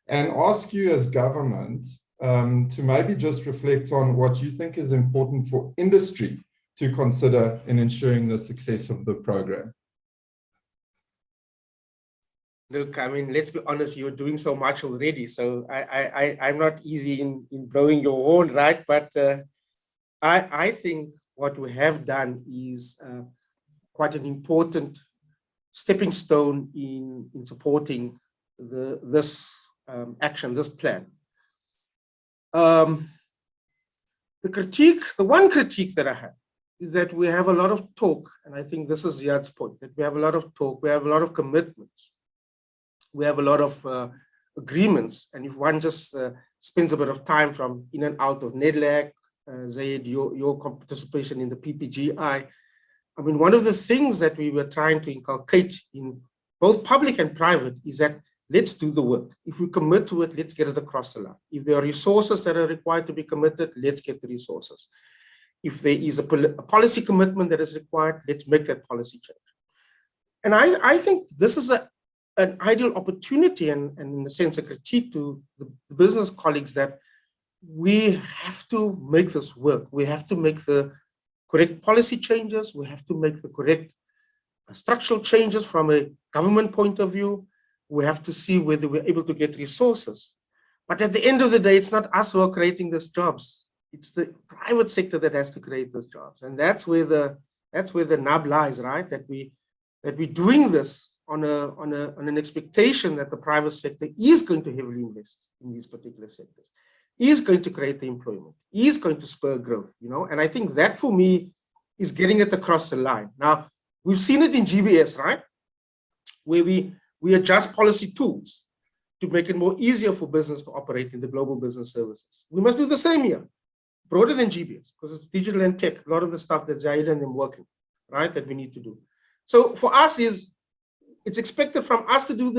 and ask you as government to maybe just reflect on what you think is important for industry to consider in ensuring the success of the program. Look, I mean, let's be honest, you're doing so much already. So I'm not easy in blowing your horn, right? But I think what we have done is quite an important stepping stone in supporting this action, this plan. The one critique that I have is that we have a lot of talk, and I think this is Ziad's point, that we have a lot of talk, we have a lot of commitments. We have a lot of agreements, and if one just spends a bit of time from in and out of NEDLAC, Zaid, your participation in the PPGI, I mean, one of the things that we were trying to inculcate in both public and private is that let's do the work. If we commit to it, let's get it across the line. If there are resources that are required to be committed, let's get the resources. If there is a policy commitment that is required, let's make that policy change. And I think this is an ideal opportunity and in a sense a critique to the business colleagues that we have to make this work. We have to make the correct policy changes. We have to make the correct structural changes from a government point of view. We have to see whether we're able to get resources. But at the end of the day, it's not us who are creating these jobs. It's the private sector that has to create those jobs. And that's where the nub lies, right? That we're doing this on an expectation that the private sector is going to heavily invest in these particular sectors, is going to create the employment, is going to spur growth, you know. And I think that for me is getting it across the line. Now, we've seen it in GBS, right? Where we adjust policy tools to make it more easier for business to operate in the global business services. We must do the same here, broader than GBS, because it's digital and tech, a lot of the stuff that Zaid and them working, right, that we need to do. So for us it's expected from us to do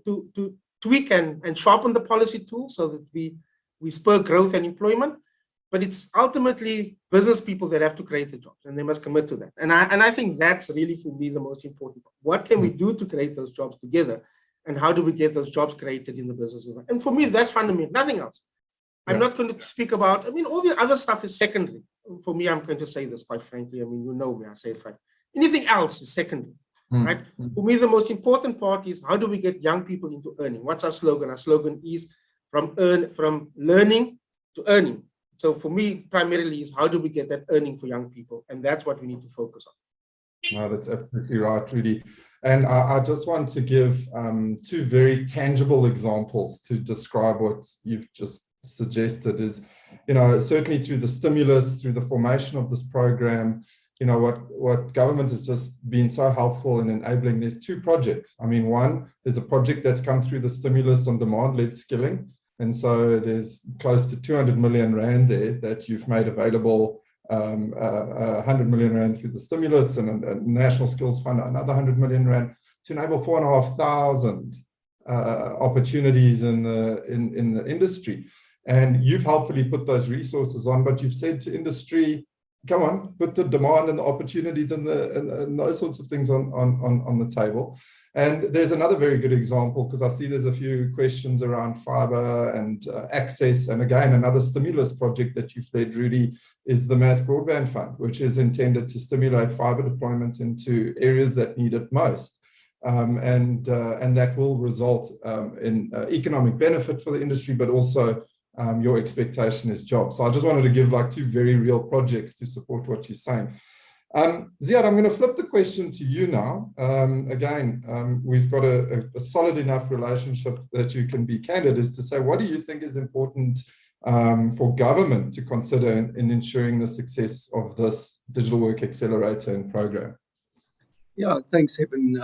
to tweak and sharpen the policy tools so that we spur growth and employment, but it's ultimately business people that have to create the jobs and they must commit to that. And I think that's really for me the most important part. What can we do to create those jobs together, and how do we get those jobs created in the business? And for me, that's fundamental, nothing else. I'm not going to speak about, I mean, all the other stuff is secondary. For me, I'm going to say this quite frankly. I mean, you know me, I say it right. Anything else is secondary. Right? For me, the most important part is how do we get young people into earning? What's our slogan? Our slogan is from learning to earning. So for me, primarily is how do we get that earning for young people? And that's what we need to focus on. No, that's absolutely right, Rudy. And I just want to give two very tangible examples to describe what you've just suggested is, you know, certainly through the stimulus, through the formation of this program, you know, what government has just been so helpful in enabling. There's two projects. I mean, one, there's a project that's come through the stimulus on demand-led skilling. And so there's close to 200 million Rand there that you've made available, 100 million Rand through the stimulus and a National Skills Fund, another 100 million Rand to enable 4,500 opportunities in the industry. And you've helpfully put those resources on, but you've said to industry, come on, put the demand and the opportunities and those sorts of things on the table. And there's another very good example, because I see there's a few questions around fiber and access. And again, another stimulus project that you've led, Rudy, is the Mass Broadband Fund, which is intended to stimulate fiber deployment into areas that need it most. And that will result in economic benefit for the industry, but also your expectation is jobs. So I just wanted to give like two very real projects to support what you're saying. Ziad, I'm going to flip the question to you now. We've got a solid enough relationship that you can be candid as to say, what do you think is important for government to consider in ensuring the success of this Digital Work Accelerator and program? Yeah, thanks, Eben.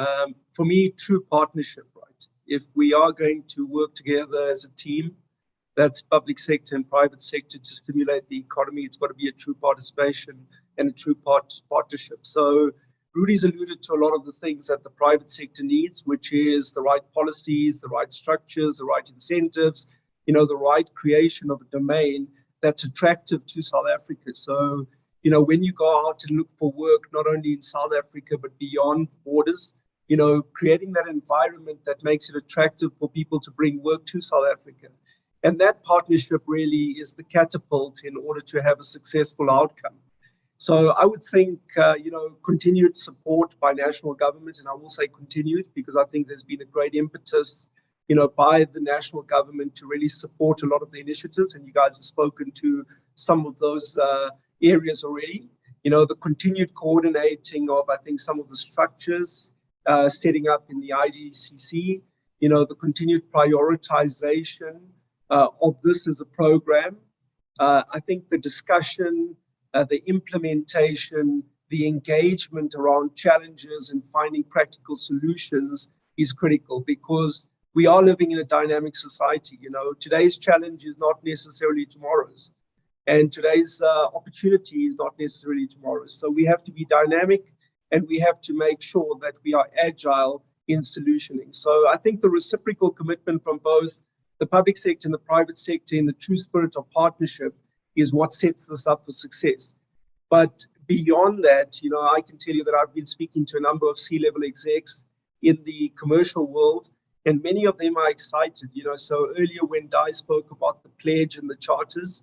For me, true partnership, right? If we are going to work together as a team, that's public sector and private sector, to stimulate the economy, it's got to be a true participation and a true partnership. So Rudy's alluded to a lot of the things that the private sector needs, which is the right policies, the right structures, the right incentives, the right creation of a domain that's attractive to South Africa. So, when you go out and look for work, not only in South Africa, but beyond borders, creating that environment that makes it attractive for people to bring work to South Africa. And that partnership really is the catapult in order to have a successful outcome. So I would think, continued support by national government, and I will say continued, because I think there's been a great impetus, by the national government to really support a lot of the initiatives. And you guys have spoken to some of those areas already. The continued coordinating of, I think, some of the structures, setting up in the IDCC, the continued prioritization of this as a program. I think the discussion, the implementation, the engagement around challenges and finding practical solutions is critical, because we are living in a dynamic society. Today's challenge is not necessarily tomorrow's, and today's opportunity is not necessarily tomorrow's. So we have to be dynamic, and we have to make sure that we are agile in solutioning. So I think the reciprocal commitment from both the public sector and the private sector in the true spirit of partnership is what sets this up for success. But beyond that, I can tell you that I've been speaking to a number of C-level execs in the commercial world, and many of them are excited. So earlier when Dai spoke about the pledge and the charters,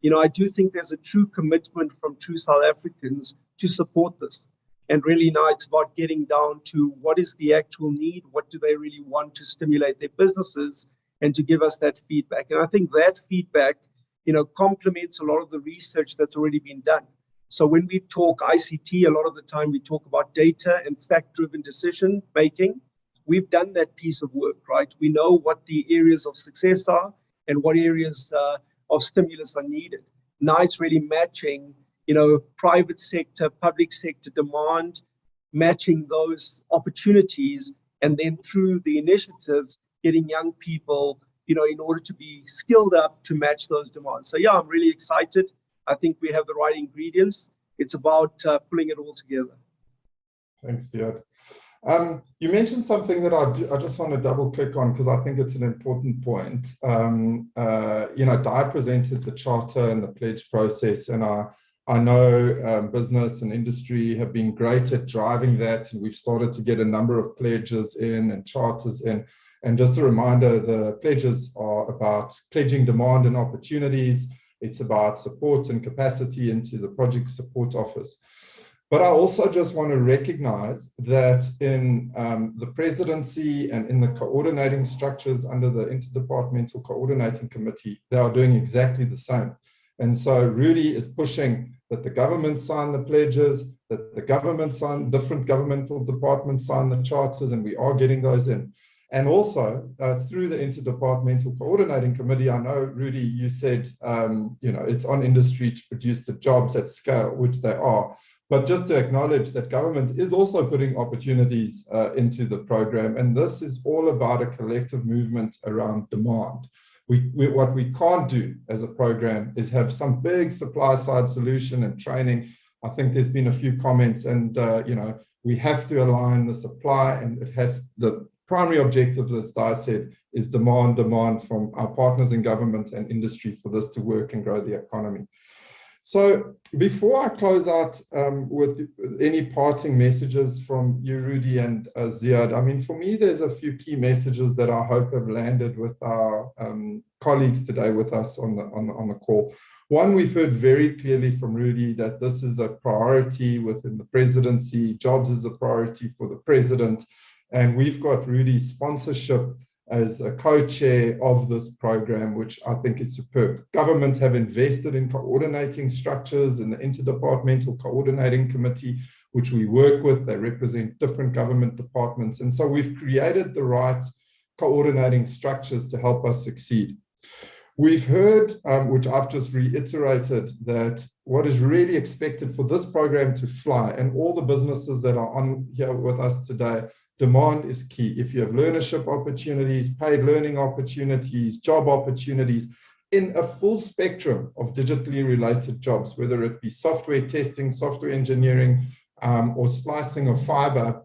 I do think there's a true commitment from true South Africans to support this. And really now it's about getting down to what is the actual need, what do they really want to stimulate their businesses, and to give us that feedback. And I think that feedback, complements a lot of the research that's already been done. So when we talk ICT, a lot of the time we talk about data and fact-driven decision making. We've done that piece of work, right? We know what the areas of success are and what areas of stimulus are needed. Now it's really matching, private sector, public sector demand, matching those opportunities, and then through the initiatives, getting young people, in order to be skilled up to match those demands. So yeah, I'm really excited. I think we have the right ingredients. It's about pulling it all together. Thanks, Ziad. You mentioned something that I just want to double click on, because I think it's an important point. Dai presented the charter and the pledge process, and I know business and industry have been great at driving that, and we've started to get a number of pledges in and charters in. And just a reminder, the pledges are about pledging demand and opportunities. It's about support and capacity into the project support office. But I also just want to recognize that in the presidency and in the coordinating structures under the Interdepartmental Coordinating Committee, they are doing exactly the same. And so Rudy is pushing that the government sign the pledges, that the government sign, different governmental departments sign the charters, and we are getting those in. And also through the Interdepartmental Coordinating Committee, I know, Rudy, you said, it's on industry to produce the jobs at scale, which they are. But just to acknowledge that government is also putting opportunities into the program. And this is all about a collective movement around demand. What we can't do as a program is have some big supply side solution and training. I think there's been a few comments, and we have to align the supply, and it has the primary objective, as Dai said, is demand from our partners in government and industry for this to work and grow the economy. So before I close out with any parting messages from you, Rudy and Ziad, I mean, for me, there's a few key messages that I hope have landed with our colleagues today with us on the call. One, we've heard very clearly from Rudy that this is a priority within the presidency. Jobs is a priority for the president. And we've got Rudy's sponsorship as a co-chair of this program, which I think is superb. Government have invested in coordinating structures in the Interdepartmental Coordinating Committee, which we work with. They represent different government departments. And so we've created the right coordinating structures to help us succeed. We've heard, which I've just reiterated, that what is really expected for this program to fly, and all the businesses that are on here with us today, demand is key. If you have learnership opportunities, paid learning opportunities, job opportunities, in a full spectrum of digitally related jobs, whether it be software testing, software engineering, or splicing of fiber,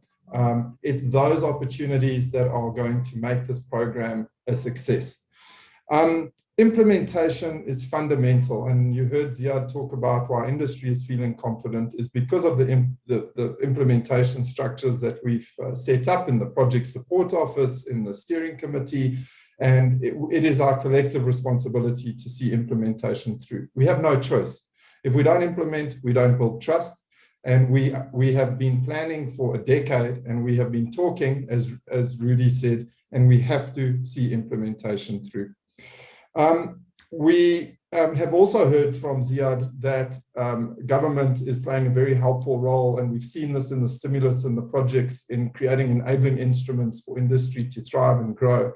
it's those opportunities that are going to make this program a success. Implementation is fundamental, and you heard Ziad talk about why industry is feeling confident is because of the implementation structures that we've set up in the project support office, in the steering committee, and it is our collective responsibility to see implementation through. We have no choice. If we don't implement, we don't build trust, and we have been planning for a decade, and we have been talking, as Rudy said, and we have to see implementation through. We have also heard from Ziad that government is playing a very helpful role, and we've seen this in the stimulus and the projects in creating enabling instruments for industry to thrive and grow,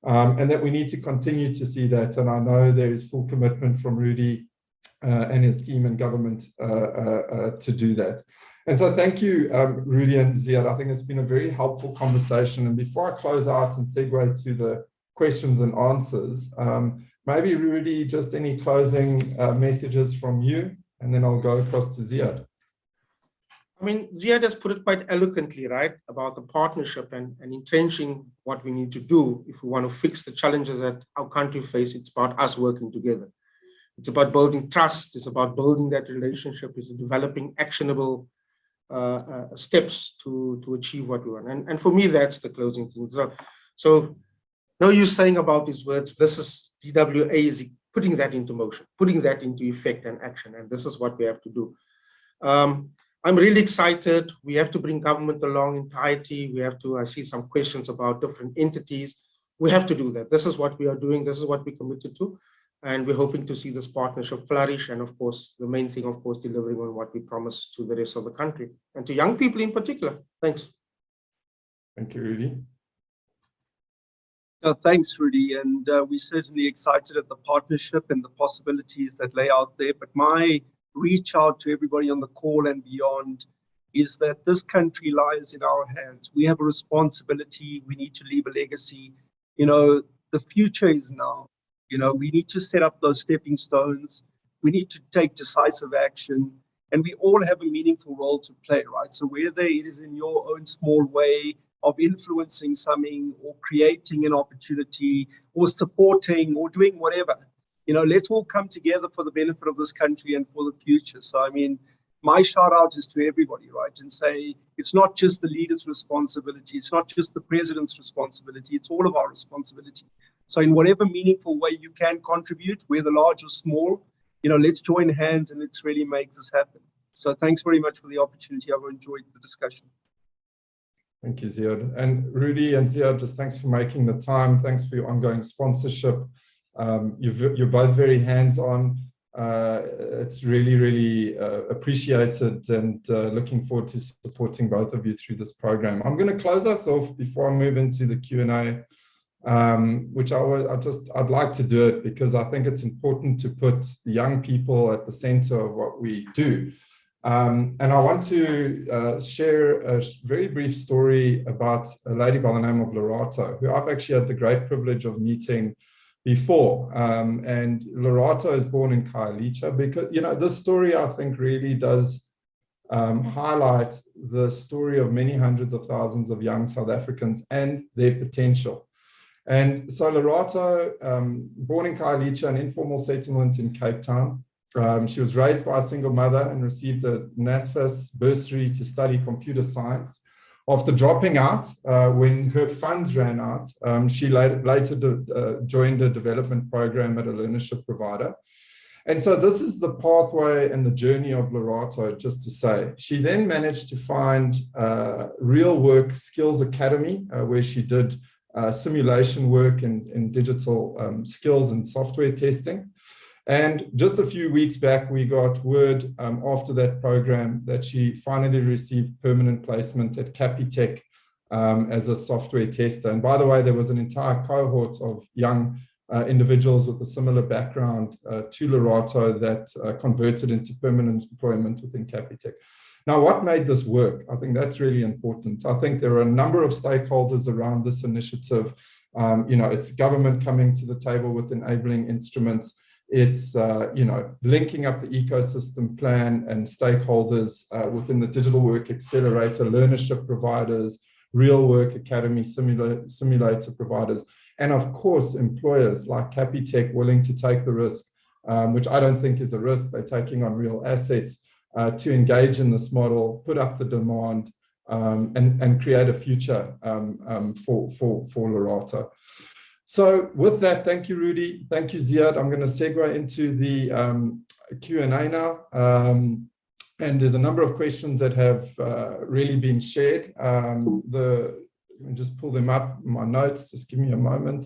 and that we need to continue to see that. And I know there is full commitment from Rudy and his team and government to do that. And so thank you, Rudy and Ziad. I think it's been a very helpful conversation. And before I close out and segue to the questions and answers, maybe Rudy, just any closing messages from you, and then I'll go across to Ziad. I mean, Ziad has put it quite eloquently, right, about the partnership and entrenching what we need to do if we want to fix the challenges that our country faces. It's about us working together. It's about building trust. It's about building that relationship. It's developing actionable steps to achieve what we want. And for me, that's the closing thing. So no use saying about these words. This is DWA is putting that into motion, putting that into effect and action. And this is what we have to do. I'm really excited. We have to bring government along entirety. We have to, I see some questions about different entities. We have to do that. This is what we are doing. This is what we committed to. And we're hoping to see this partnership flourish. And of course, the main thing, of course, delivering on what we promised to the rest of the country and to young people in particular. Thanks. Thank you, Rudy. Thanks, Rudy. And we're certainly excited at the partnership and the possibilities that lay out there. But my reach out to everybody on the call and beyond is that this country lies in our hands. We have a responsibility. We need to leave a legacy. You know, the future is now. You know, we need to set up those stepping stones. We need to take decisive action. And we all have a meaningful role to play, right? So whether it is in your own small way of influencing something or creating an opportunity or supporting or doing whatever, you know, let's all come together for the benefit of this country and for the future. So, I mean, my shout out is to everybody, right? And say, it's not just the leader's responsibility. It's not just the president's responsibility. It's all of our responsibility. So in whatever meaningful way you can contribute, whether large or small, you know, let's join hands and let's really make this happen. So thanks very much for the opportunity. I've enjoyed the discussion. Thank you, Ziad. And Rudy and Ziad, just thanks for making the time. Thanks for your ongoing sponsorship. You're both very hands-on. It's really, really appreciated, and looking forward to supporting both of you through this program. I'm going to close us off before I move into the Q&A, which I'd like to do it because I think it's important to put the young people at the center of what we do. And I want to share a very brief story about a lady by the name of Lerato, who I've actually had the great privilege of meeting before. And Lerato is born in Khayelitsha because, you know, this story I think really does highlight the story of many hundreds of thousands of young South Africans and their potential. And so Lerato, born in Khayelitsha, an informal settlement in Cape Town. She was raised by a single mother and received a NSFAS bursary to study computer science. After dropping out, when her funds ran out, she later joined a development program at a learnership provider. And so this is the pathway and the journey of Lerato, just to say. She then managed to find Real Work Skills Academy, where she did simulation work in digital skills and software testing. And just a few weeks back, we got word after that program that she finally received permanent placement at Capitec as a software tester. And by the way, there was an entire cohort of young individuals with a similar background to Lerato that converted into permanent employment within Capitec. Now, what made this work? I think that's really important. I think there are a number of stakeholders around this initiative. It's government coming to the table with enabling instruments. It's, linking up the ecosystem plan and stakeholders within the Digital Work Accelerator, learnership providers, Real Work Academy simulator providers, and of course, employers like Capitec willing to take the risk, which I don't think is a risk. They're taking on real assets to engage in this model, put up the demand, and create a future for Lerato. So with that, thank you, Rudy. Thank you, Ziad. I'm going to segue into the Q&A now. And there's a number of questions that have really been shared. Let me just pull them up in my notes. Just give me a moment.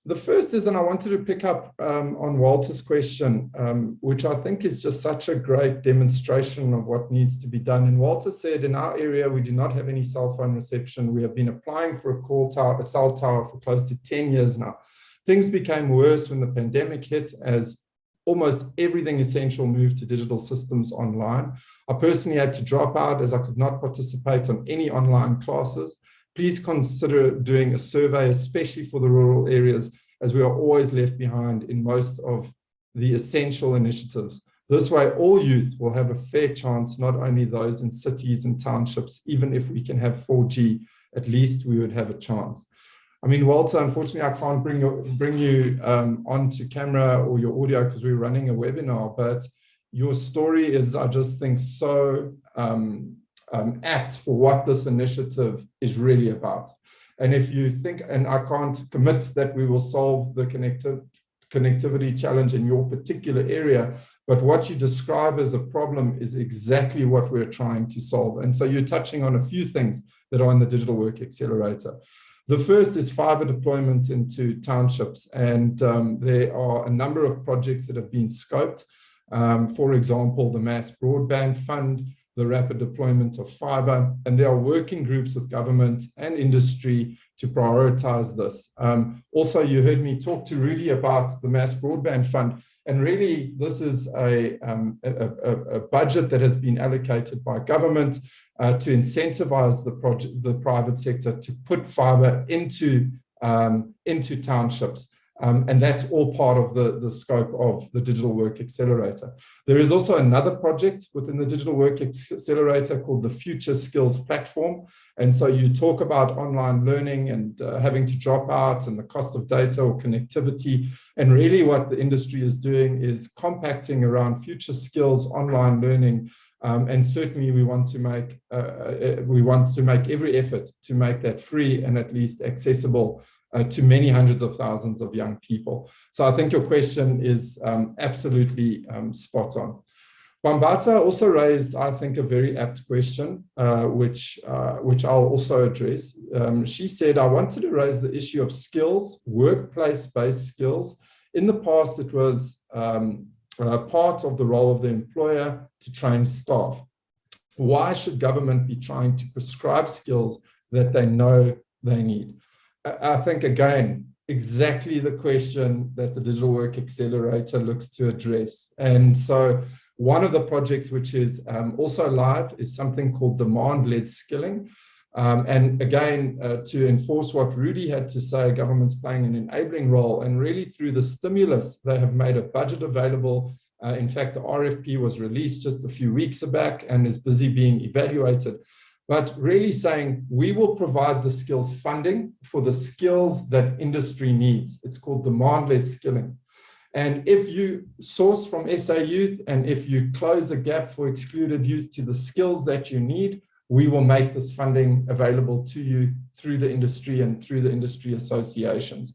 The first is, and I wanted to pick up on Walter's question, which I think is just such a great demonstration of what needs to be done. And Walter said, in our area, we do not have any cell phone reception. We have been applying for a cell tower for close to 10 years now. Things became worse when the pandemic hit, as almost everything essential moved to digital systems online. I personally had to drop out as I could not participate on any online classes. Please consider doing a survey, especially for the rural areas, as we are always left behind in most of the essential initiatives. This way, all youth will have a fair chance, not only those in cities and townships. Even if we can have 4G, at least we would have a chance. I mean, Walter, unfortunately, I can't bring you onto camera or your audio because we're running a webinar, but your story is, I just think, so apt for what this initiative is really about. And if you think, and I can't commit that we will solve the connectivity challenge in your particular area, but what you describe as a problem is exactly what we're trying to solve. And so you're touching on a few things that are in the Digital Work Accelerator. The first is fiber deployment into townships. And there are a number of projects that have been scoped. For example, the Mass Broadband Fund, the rapid deployment of fiber, and there are working groups with government and industry to prioritize this. Also, you heard me talk to Rudy about the Mass Broadband Fund, and really this is a budget that has been allocated by government to incentivize the private sector to put fiber into townships. And that's all part of the scope of the Digital Work Accelerator. There is also another project within the Digital Work Accelerator called the Future Skills Platform. And so you talk about online learning and having to drop out and the cost of data or connectivity. And really what the industry is doing is compacting around future skills, online learning. And certainly we want to make every effort to make that free and at least accessible to many hundreds of thousands of young people. So I think your question is absolutely spot on. Bambata also raised, I think, a very apt question, which I'll also address. She said, I wanted to raise the issue of skills, workplace-based skills. In the past, it was part of the role of the employer to train staff. Why should government be trying to prescribe skills that they know they need? I think, again, exactly the question that the Digital Work Accelerator looks to address. And so one of the projects which is also live is something called demand-led skilling. And again, to enforce what Rudy had to say, government's playing an enabling role, and really through the stimulus, they have made a budget available. In fact, the RFP was released just a few weeks back and is busy being evaluated. But really saying, we will provide the skills funding for the skills that industry needs. It's called demand-led skilling. And if you source from SA Youth, and if you close a gap for excluded youth to the skills that you need, we will make this funding available to you through the industry and through the industry associations.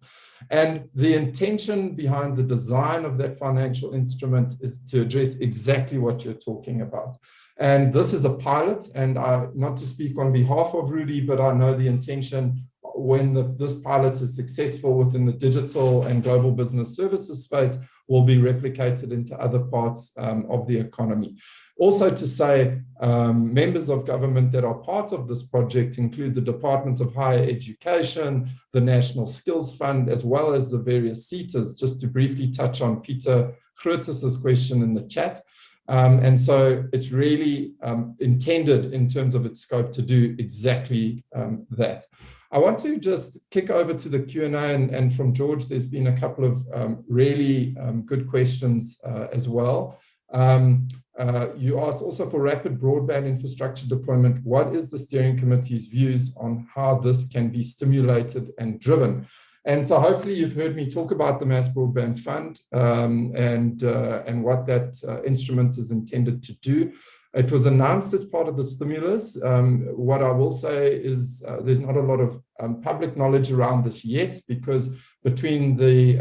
And the intention behind the design of that financial instrument is to address exactly what you're talking about. And this is a pilot, and not to speak on behalf of Rudy, but I know the intention when this pilot is successful within the digital and global business services space will be replicated into other parts of the economy. Also to say, members of government that are part of this project include the Department of Higher Education, the National Skills Fund, as well as the various SETAs, just to briefly touch on Peter Grootes's question in the chat. And so it's really intended in terms of its scope to do exactly that. I want to just kick over to the Q&A, and from George, there's been a couple of really good questions as well. You asked also for rapid broadband infrastructure deployment, what is the steering committee's views on how this can be stimulated and driven? And so hopefully you've heard me talk about the Mass Broadband Fund and what that instrument is intended to do. It was announced as part of the stimulus. What I will say is there's not a lot of public knowledge around this yet, because between the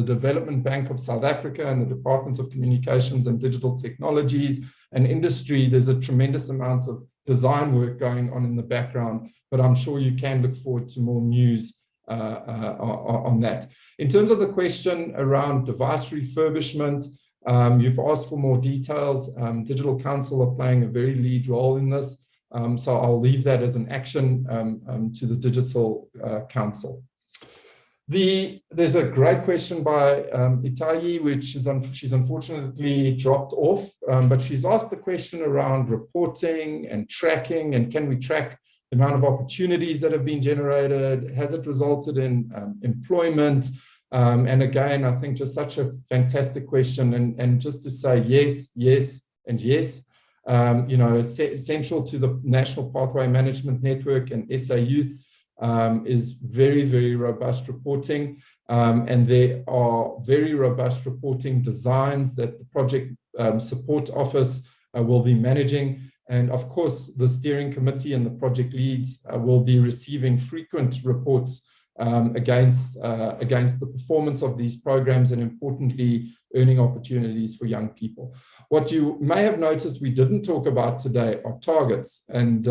Development Bank of South Africa and the Department of Communications and Digital Technologies and industry, there's a tremendous amount of design work going on in the background, but I'm sure you can look forward to more news on that. In terms of the question around device refurbishment, you've asked for more details. Digital Council are playing a very lead role in this, so I'll leave that as an action to the Digital Council. There's a great question by Itayi, which she's unfortunately dropped off, but she's asked the question around reporting and tracking, and can we track the amount of opportunities that have been generated? Has it resulted in employment? And again, I think just such a fantastic question, and just to say yes, yes, and yes. You know, central to the National Pathway Management Network and SA Youth is very, very robust reporting, and there are very robust reporting designs that the Project Support Office will be managing. And of course, the steering committee and the project leads will be receiving frequent reports against the performance of these programs, and importantly, earning opportunities for young people. What you may have noticed we didn't talk about today are targets and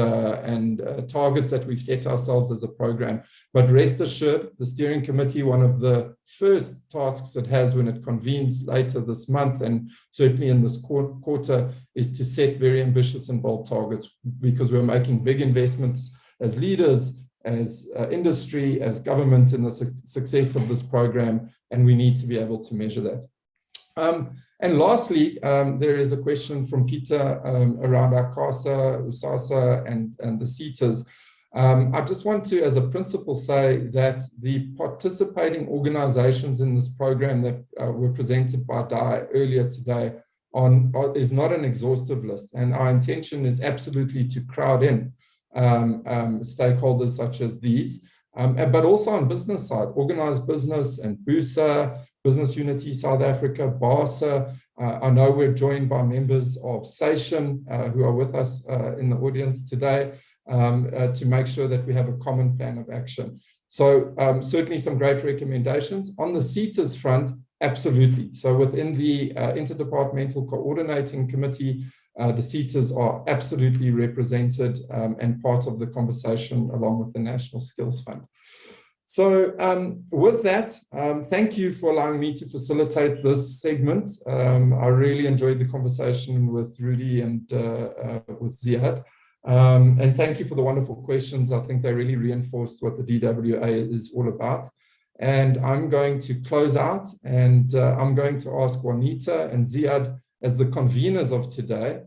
targets that we've set ourselves as a program. But rest assured, the steering committee, one of the first tasks it has when it convenes later this month, and certainly in this quarter, is to set very ambitious and bold targets, because we're making big investments as leaders, as industry, as government in the success of this program, and we need to be able to measure that. And lastly, there is a question from Peter around ICASA, USASA, and the SETAs. I just want to, as a principle, say that the participating organizations in this program that were presented by Dai earlier today is not an exhaustive list, and our intention is absolutely to crowd in stakeholders such as these, but also on business side, organized business and BUSA, Business Unity South Africa, BASA. I know we're joined by members of SATION who are with us in the audience today to make sure that we have a common plan of action. So certainly some great recommendations. On the SETAs front, absolutely. So within the Interdepartmental Coordinating Committee, the SETAs are absolutely represented and part of the conversation along with the National Skills Fund. So with that, thank you for allowing me to facilitate this segment. I really enjoyed the conversation with Rudy and with Ziad. And thank you for the wonderful questions. I think they really reinforced what the DWA is all about. And I'm going to close out, and I'm going to ask Juanita and Ziad as the conveners of today,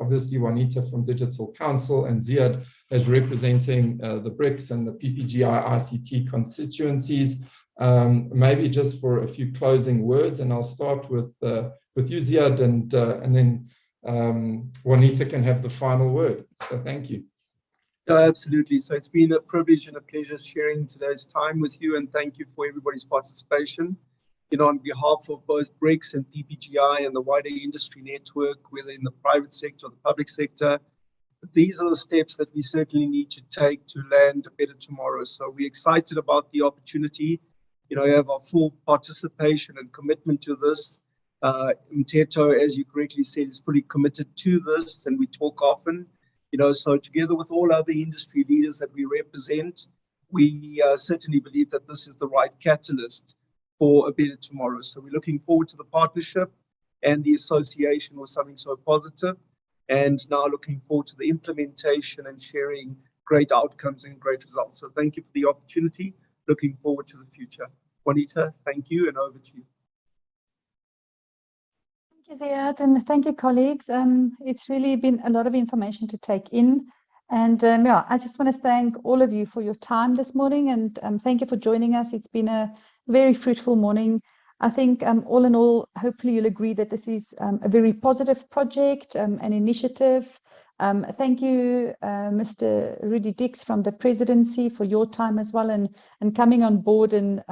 obviously Juanita from Digital Council and Ziad as representing the BRICS and the PPGI ICT constituencies, maybe just for a few closing words. And I'll start with you, Ziad, and then Juanita can have the final word. So thank you. No, absolutely. So it's been a privilege and a pleasure sharing today's time with you, and thank you for everybody's participation. You know, on behalf of both BRICS and PPGI and the wider industry network, whether in the private sector or the public sector, these are the steps that we certainly need to take to land a better tomorrow. So we're excited about the opportunity. You know, we have our full participation and commitment to this. Mteto, as you correctly said, is fully committed to this, and we talk often. You know, so together with all other industry leaders that we represent, we certainly believe that this is the right catalyst for a better tomorrow. So we're looking forward to the partnership and the association with something so positive, and now looking forward to the implementation and sharing great outcomes and great results. So thank you for the opportunity. Looking forward to the future. Juanita, thank you, and over to you. Thank you, Ziad, and thank you, colleagues. It's really been a lot of information to take in. And yeah, I just want to thank all of you for your time this morning, and thank you for joining us. It's been a very fruitful morning. I think all in all, hopefully you'll agree that this is a very positive project, an initiative. Thank you, Mr. Rudy Dix from the presidency, for your time as well, and coming on board and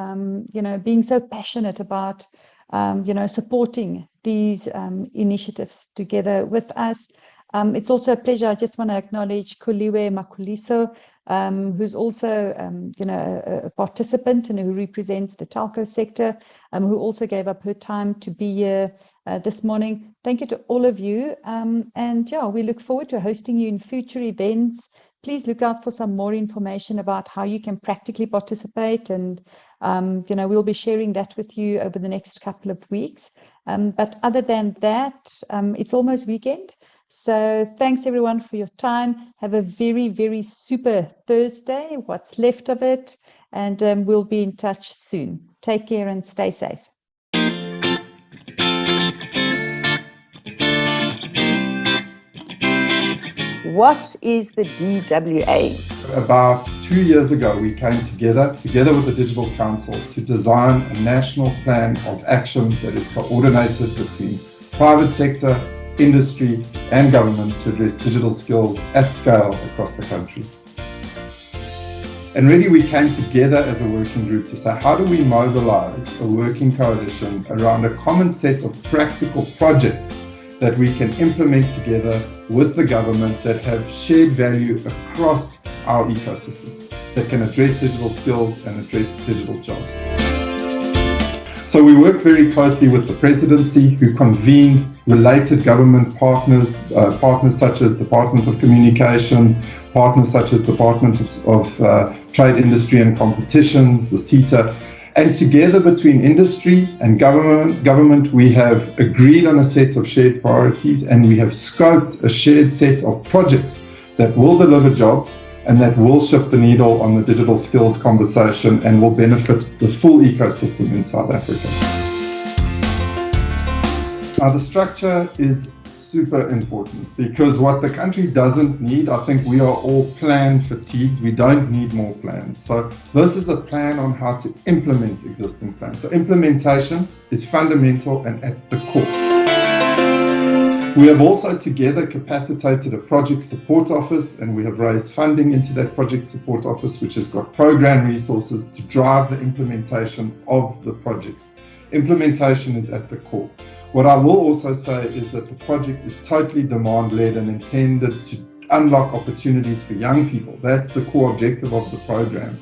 you know, being so passionate about you know, supporting these initiatives together with us. It's also a pleasure. I just want to acknowledge Kuliwe Makuliso, who's also you know, a participant and who represents the telco sector, who also gave up her time to be here this morning. Thank you to all of you, and yeah, we look forward to hosting you in future events. Please look out for some more information about how you can practically participate, and you know, we'll be sharing that with you over the next couple of weeks. But other than that, it's almost weekend. So thanks everyone for your time. Have a very, very super Thursday, what's left of it, and we'll be in touch soon. Take care and stay safe. What is the DWA? About 2 years ago, we came together with the Digital Council, to design a national plan of action that is coordinated between private sector, industry and government to address digital skills at scale across the country. And really we came together as a working group to say, how do we mobilize a working coalition around a common set of practical projects that we can implement together with the government that have shared value across our ecosystems, that can address digital skills and address digital jobs. So we work very closely with the presidency, who convened related government partners, partners such as Department of Communications, partners such as Department of Trade, Industry and Competitions, the CETA, and together between industry and government, we have agreed on a set of shared priorities, and we have scoped a shared set of projects that will deliver jobs and that will shift the needle on the digital skills conversation and will benefit the full ecosystem in South Africa. Now, the structure is super important, because what the country doesn't need, I think we are all plan fatigued. We don't need more plans. So this is a plan on how to implement existing plans. So implementation is fundamental and at the core. We have also together capacitated a project support office, and we have raised funding into that project support office, which has got program resources to drive the implementation of the projects. Implementation is at the core. What I will also say is that the project is totally demand-led and intended to unlock opportunities for young people. That's the core objective of the program.